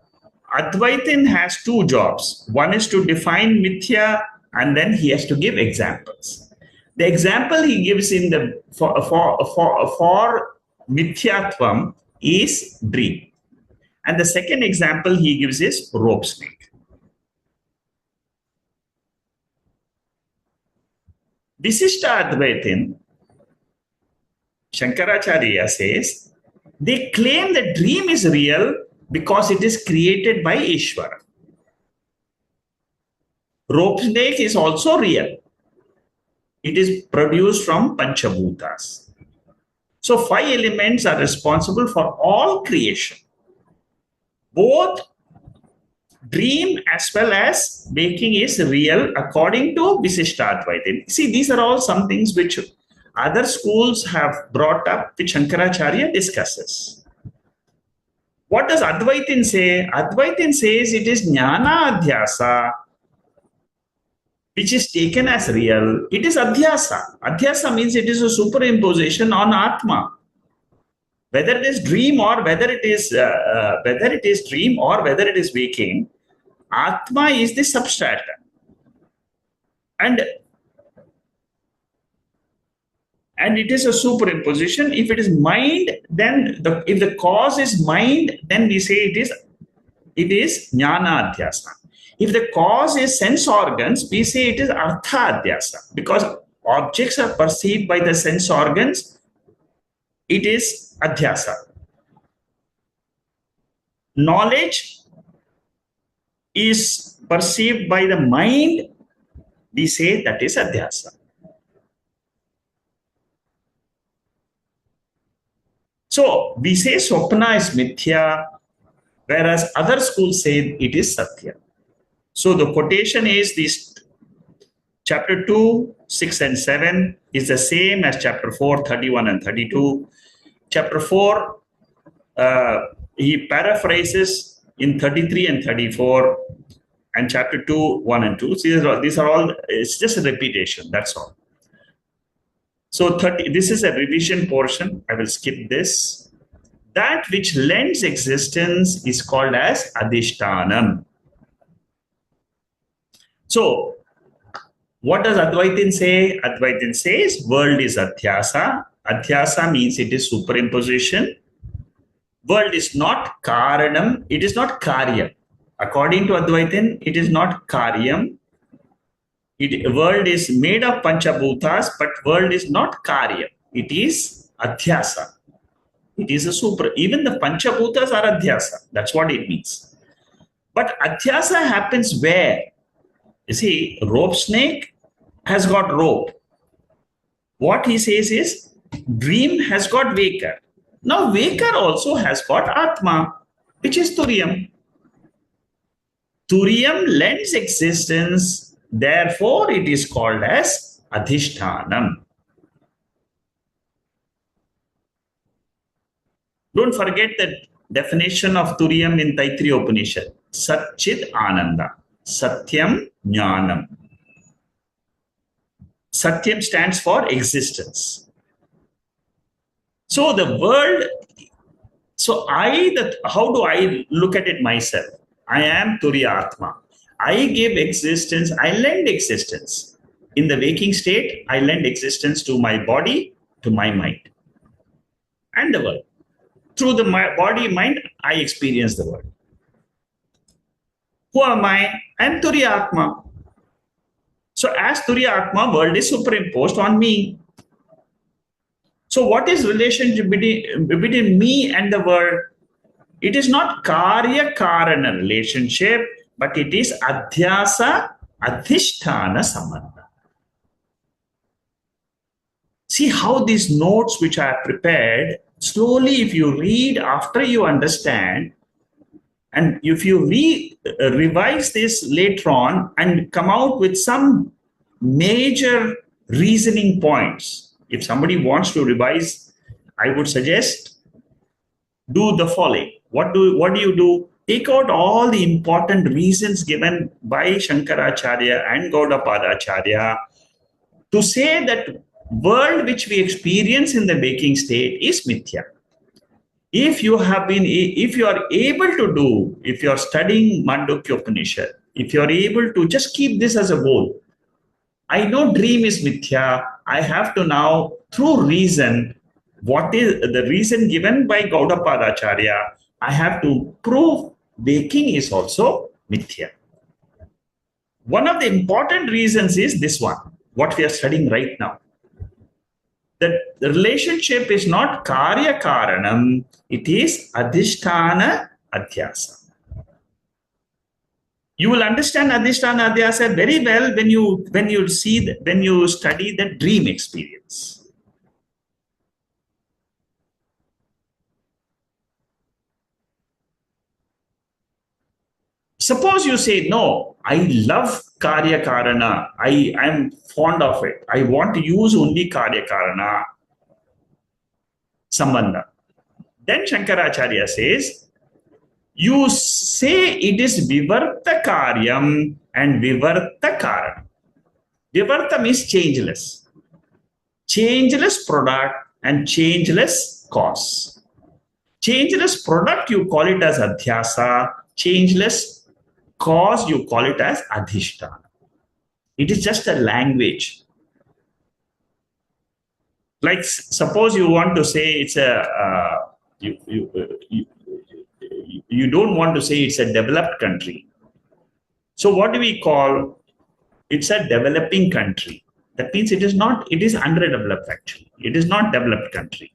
Advaitin has two jobs. One is to define mithya, and then he has to give examples. The example he gives in the for mithyatvam is dream. And the second example he gives is rope snake. Visishta Advaitin, Shankaracharya says, they claim that dream is real because it is created by Ishvara. Rope snake is also real. It is produced from Panchabhutas. So 5 elements are responsible for all creation. Both dream as well as waking is real according to Visishtadvaitin. See, these are all some things which other schools have brought up, which Shankaracharya discusses. What does Advaitin say? Advaitin says it is Jnana Adhyasa, which is taken as real. It is Adhyasa. Adhyasa means it is a superimposition on Atma. Whether it is dream or whether it is dream or whether it is waking, Atma is the substratum. And it is a superimposition. If it is mind, then if the cause is mind, then we say it is Jnana Adhyasa. If the cause is sense organs, we say it is Artha Adhyasa. Because objects are perceived by the sense organs, it is Adhyasa. Knowledge is perceived by the mind, we say that is Adhyasa. So, we say Swapna is Mithya, whereas other schools say it is Satya. So, the quotation is this: chapter 2, 6 and 7 is the same as chapter 4, 31 and 32. Chapter 4, he paraphrases in 33 and 34, and chapter 2, 1 and 2. So these are all, it's just a repetition, that's all. So this is a revision portion. I will skip this. That which lends existence is called as Adhishtanam. So, what does Advaitin say? Advaitin says world is Adhyasa. Adhyasa means it is superimposition. World is not Karanam, it is not Karyam. According to Advaitin, it is not Karyam. World is made of Panchabhutas, but world is not Karyam. It is Adhyasa. It is a super. Even the Panchabhutas are Adhyasa. That's what it means. But Adhyasa happens where? You see, rope snake has got rope. What he says is, dream has got waker. Now, waker also has got Atma, which is Turiyam. Turiyam lends existence, therefore it is called as Adhishtanam. Don't forget the definition of Turiyam in Taittiriya Upanishad. Satchit Ananda. Satyam Jnanam. Satyam stands for existence. So the world, how do I look at it myself? I am Turiya Atma. I give existence, I lend existence. In the waking state, I lend existence to my body, to my mind, and the world. Through the body, mind, I experience the world. Who am I? I am Turiya Atma. So as Turiya Atma, world is superimposed on me. So what is relationship between me and the world? It is not Karya Karana relationship, but it is Adhyasa Adhisthana Sambandha. See how these notes which I have prepared, slowly if you read after you understand, And if you revise this later on and come out with some major reasoning points, if somebody wants to revise, I would suggest do the following. What do you do? Take out all the important reasons given by Shankaracharya and Gaudapadacharya to say that world which we experience in the waking state is mithya. If you are able to do, if you are studying Mandukya Upanishad, if you are able to just keep this as a goal, I know dream is mithya. I have to now, through reason, what is the reason given by Gaudapadacharya, I have to prove waking is also mithya. One of the important reasons is this one, what we are studying right now. That the relationship is not karya karanam, it is adhisthana adhyasa. You will understand adhisthana adhyasa very well when you study the dream experience. Suppose you say, no, I love karya karana, I am fond of it, I want to use only karya karana sambandha. Then Shankaracharya says, you say it is vivarta karyam and vivarta karanam. Vivarta means changeless. Changeless product and changeless cause. Changeless product, you call it as adhyasa. Changeless cause, you call it as adhisthana. It is just a language. Like suppose you want to say it's you don't want to say it's a developed country. So what do we call? It's a developing country. That means it is underdeveloped actually. It is not developed country.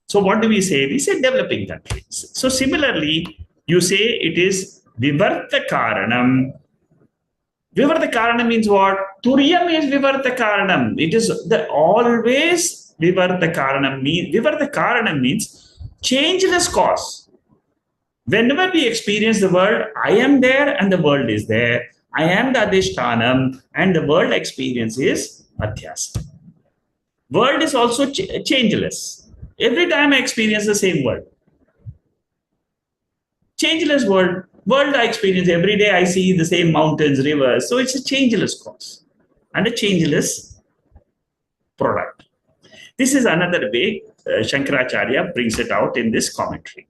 So what do we say? We say developing countries. So similarly, you say it is vivarta karanam. Vivarta karanam means what? Turiyam is vivarta karanam. It is always vivarta karanam. Vivarta karanam means changeless cause. Whenever we experience the world, I am there and the world is there. I am the adhishthanam and the world experience is adhyasa. World is also changeless. Every time I experience the same world. Changeless world. World I experience every day, I see the same mountains, rivers. So it's a changeless cause and a changeless product. This is another way Shankaracharya brings it out in this commentary.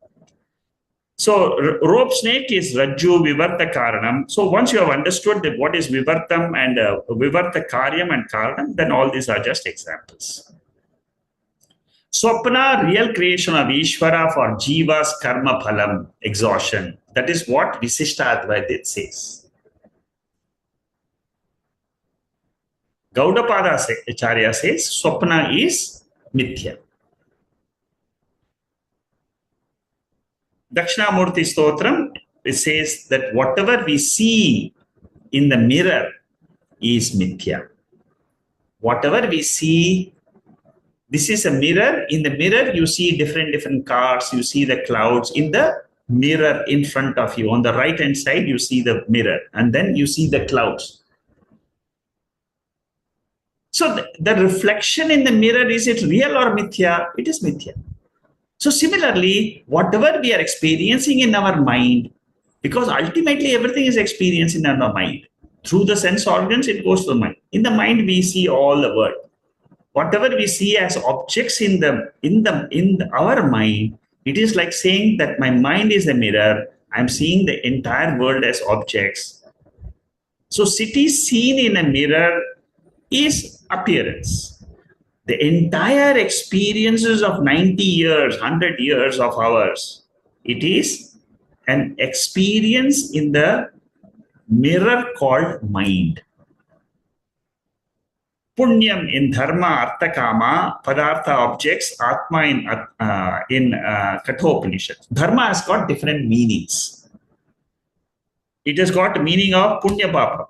So rope snake is Rajju Vivarta Karanam. So once you have understood that what is Vivartam and Vivarta Karyam and Karanam, then all these are just examples. Swapna, real creation of Ishvara for Jiva's karma phalam, exhaustion. That is what Visishta Advaita says. Gaudapada Acharya says Swapna is mithya. Dakshinamurti Stotram, it says that whatever we see in the mirror is mithya. Whatever we see, this is a mirror. In the mirror, you see different cars, you see the clouds. In the mirror in front of you, on the right hand side, you see the mirror, and then you see the clouds. So the reflection in the mirror, is it real or mithya? It is mithya. So similarly, whatever we are experiencing in our mind, because ultimately everything is experienced in our mind. Through the sense organs, it goes to the mind. In the mind, we see all the world. Whatever we see as objects in our mind, it is like saying that my mind is a mirror. I'm seeing the entire world as objects. So city seen in a mirror is appearance. The entire experiences of 90 years, 100 years of ours, it is an experience in the mirror called mind. Punyam in dharma, artha kama, padartha objects, atma in Kathopanishad. Dharma has got different meanings. It has got meaning of punya papa.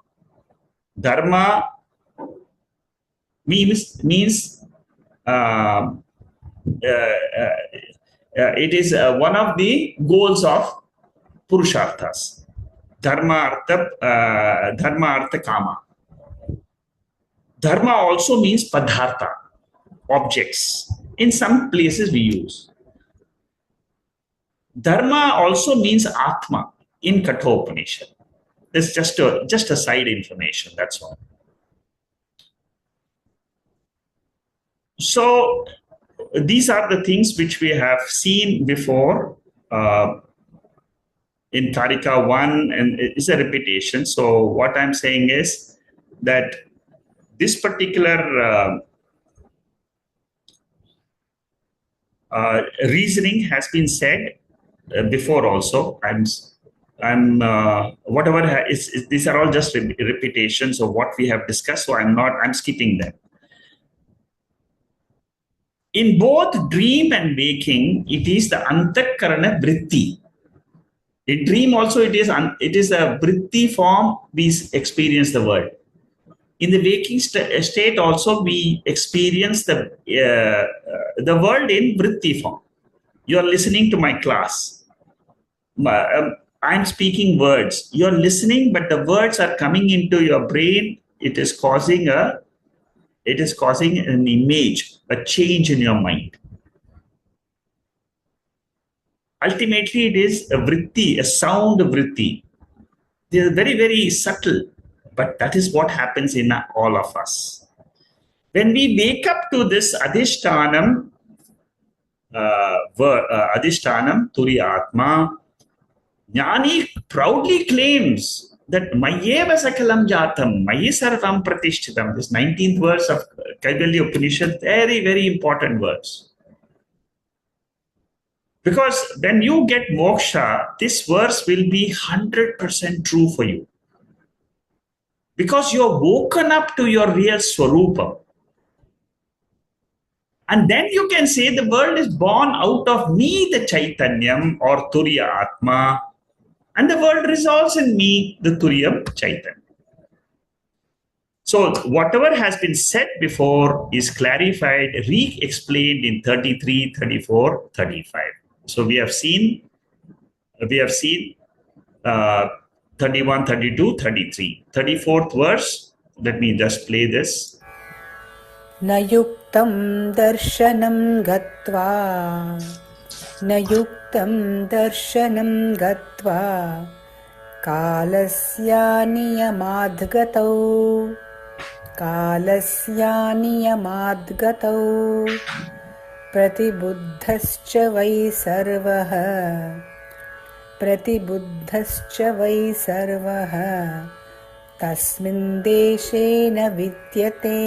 Dharma means it is one of the goals of purusharthas. Dharma, artha, kama. Dharma also means padartha, objects. In some places we use. Dharma also means atma in Kathopanishad. It's just a side information, that's all. So these are the things which we have seen before in Karika 1, and it's a repetition. So what I'm saying is that this particular reasoning has been said before also. I'm whatever these are all just repetitions of what we have discussed. So I'm skipping them. In both dream and waking, it is the antakarana vritti. In dream also it is a vritti form we experience the world. In the waking state also we experience the world in vritti form. You are listening to my class. I'm speaking words. You're listening, but the words are coming into your brain. It is causing an image, a change in your mind. Ultimately, it is a vritti, a sound vritti. They are very, very subtle, but that is what happens in all of us. When we wake up to this adhishtanam, turiya atma, Jnani proudly claims that Mayeva Sakalam Jatam, Mayi Sarvam Pratishtitam, this 19th verse of Kaivalya Upanishad, very, very important verse. Because when you get moksha, this verse will be 100% true for you. Because you're woken up to your real Swarupa. And then you can say the world is born out of me, the Chaitanyam or Turiya Atma, and the world resolves in me, the Turiyam Chaitanya. So whatever has been said before is clarified, re-explained in 33, 34, 35. So we have seen 31, 32, 33. 34th verse, let me just play this. न युक्तं दर्शनं गत्वा न युक्तं दर्शनं गत्वा कालस्यानियमाद्गतौ प्रतिबुद्धश्च वै सर्वः तस्मिन् देशे न विद्यते.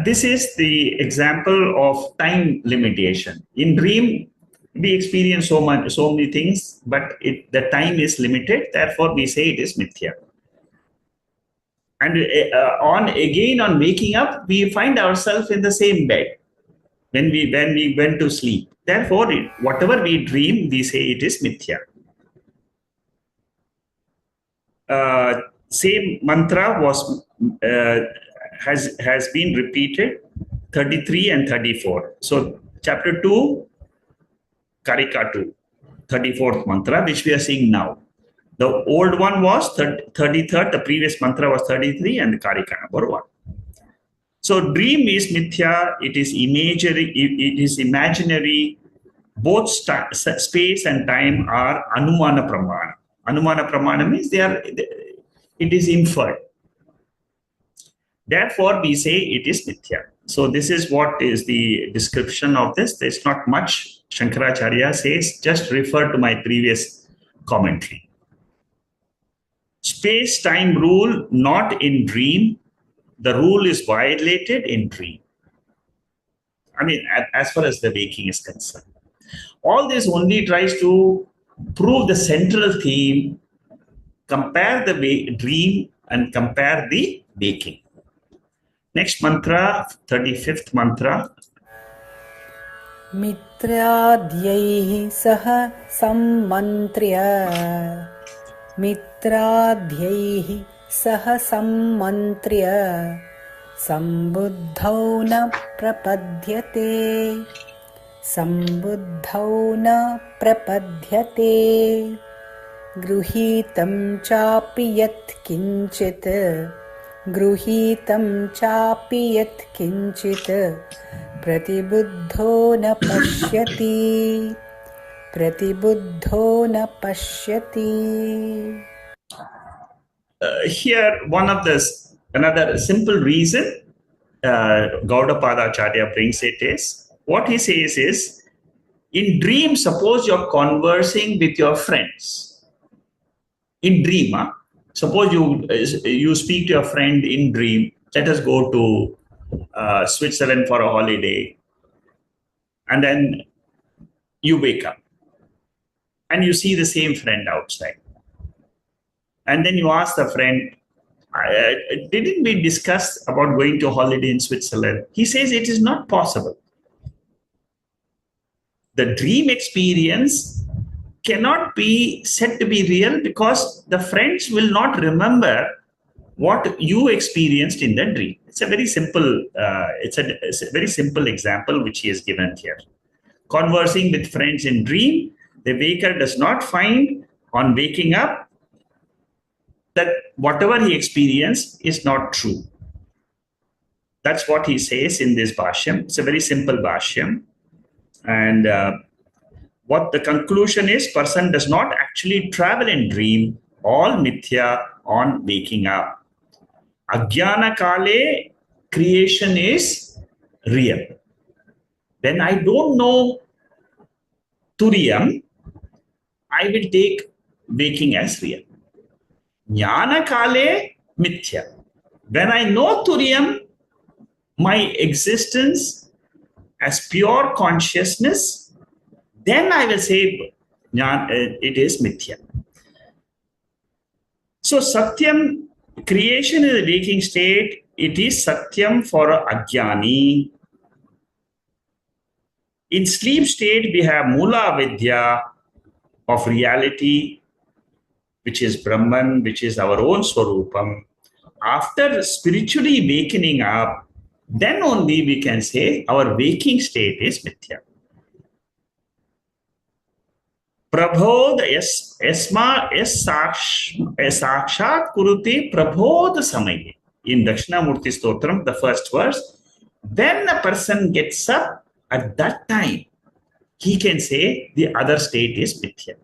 This is the example of time limitation. In dream, we experience so many things, but the time is limited. Therefore, we say it is mithya. And on waking up, we find ourselves in the same bed when we went to sleep. Therefore, whatever we dream, we say it is mithya. Same mantra has been repeated 33 and 34. So chapter 2, Karika 2, 34th mantra, which we are seeing now. The old one was 33rd, the previous mantra was 33, and Karika number 1. So dream is mithya, it is imaginary. Both space and time are anumana pramana. Anumana pramana means it is inferred. Therefore, we say it is mithya. So this is what is the description of this. There's not much. Shankaracharya says, just refer to my previous commentary. Space-time rule, not in dream. The rule is violated in dream. I mean, as far as the waking is concerned. All this only tries to prove the central theme, compare the dream and compare the waking. Next mantra, 35th mantra. मित्राद्यैः सह सम्मन्त्र्य सम्बुद्धौ न प्रपद्यते सम्बुद्धौ न प्रपद्यते गृहीतं चापि यत्किञ्चित् गृहीतं चापि यत्किञ्चित् प्रतिबुद्धो न पश्यति प्रतिबुद्धो न पश्यति Here, another simple reason Gaudapada Acharya brings it is, what he says is, in dream, suppose you're conversing with your friends. In dream, suppose you speak to your friend in dream, let us go to Switzerland for a holiday, and then you wake up and you see the same friend outside. And then you ask the friend, didn't we discuss about going to holiday in Switzerland? He says it is not possible. The dream experience cannot be said to be real because the friends will not remember what you experienced in the dream. It's a very simple. It's a very simple example which he has given here. Conversing with friends in dream, the waker does not find on waking up that whatever he experienced is not true. That's what he says in this Bashyam. It's a very simple Bashyam. And what the conclusion is, person does not actually travel in dream, all mithya on waking up. Ajnana kale, creation is real. When I don't know Turiyam, I will take waking as real. Jnana kale, mithya. When I know Turiyam, my existence as pure consciousness, then I will say it is mithya. So Satyam, creation is a waking state. It is Satyam for Ajnani. In sleep state, we have Mula Vidya of reality, which is Brahman, which is our own Swarupam. After spiritually wakening up, then only we can say our waking state is Mithya. Prabodh Sakshat Kurute Prabodh Samaye. In Dakshinamurti Stotram, the first verse, when a person gets up at that time, he can say the other state is Mithya.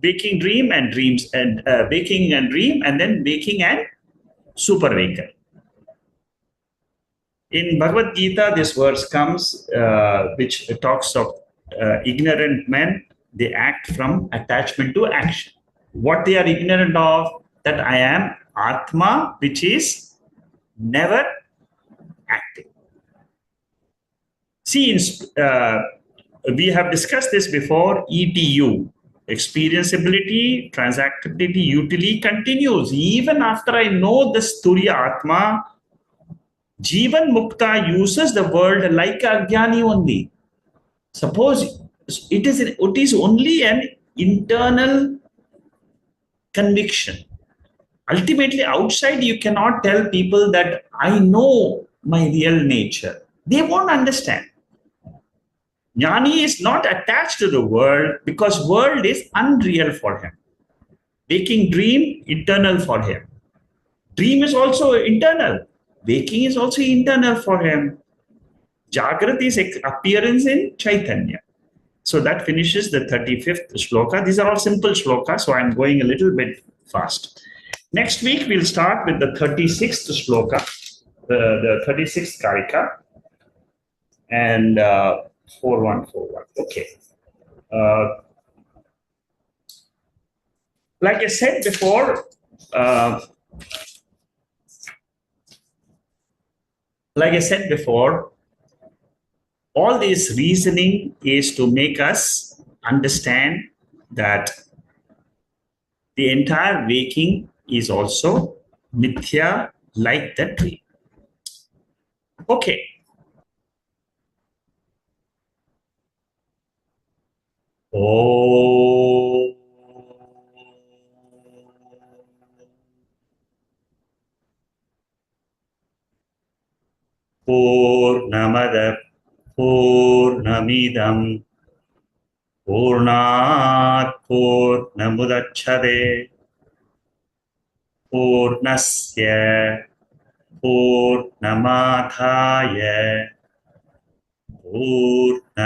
Waking dream and dreams, and waking and dream, and then waking and super waker. In Bhagavad Gita, this verse comes, which talks of ignorant men, they act from attachment to action. What they are ignorant of, that I am Atma, which is never acting. See, we have discussed this before, ETU, experienceability, transactability, utility continues. Even after I know this Turiya Atma, Jivan Mukta uses the word like Ajnani only. Suppose it is only an internal conviction. Ultimately, outside, you cannot tell people that I know my real nature. They won't understand. Jnani is not attached to the world because world is unreal for him. Waking dream, internal for him. Dream is also internal. Waking is also internal for him. Jagrat is appearance in Chaitanya. So that finishes the 35th shloka. These are all simple shlokas, so I'm going a little bit fast. Next week, we'll start with the 36th shloka, the 36th Karika, and 4141. Okay. Like I said before, all this reasoning is to make us understand that the entire waking is also mithya, like the dream. Okay. Oh. पूर्णमदः पूर्णमिदं पूर्णात् पूर्णमुदच्छते पूर्णस्य पूर्णमादाय पूर्णमेवावशिष्यते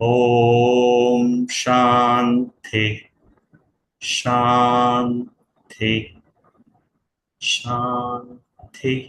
ॐ शान्ति शान्ति शान्तिः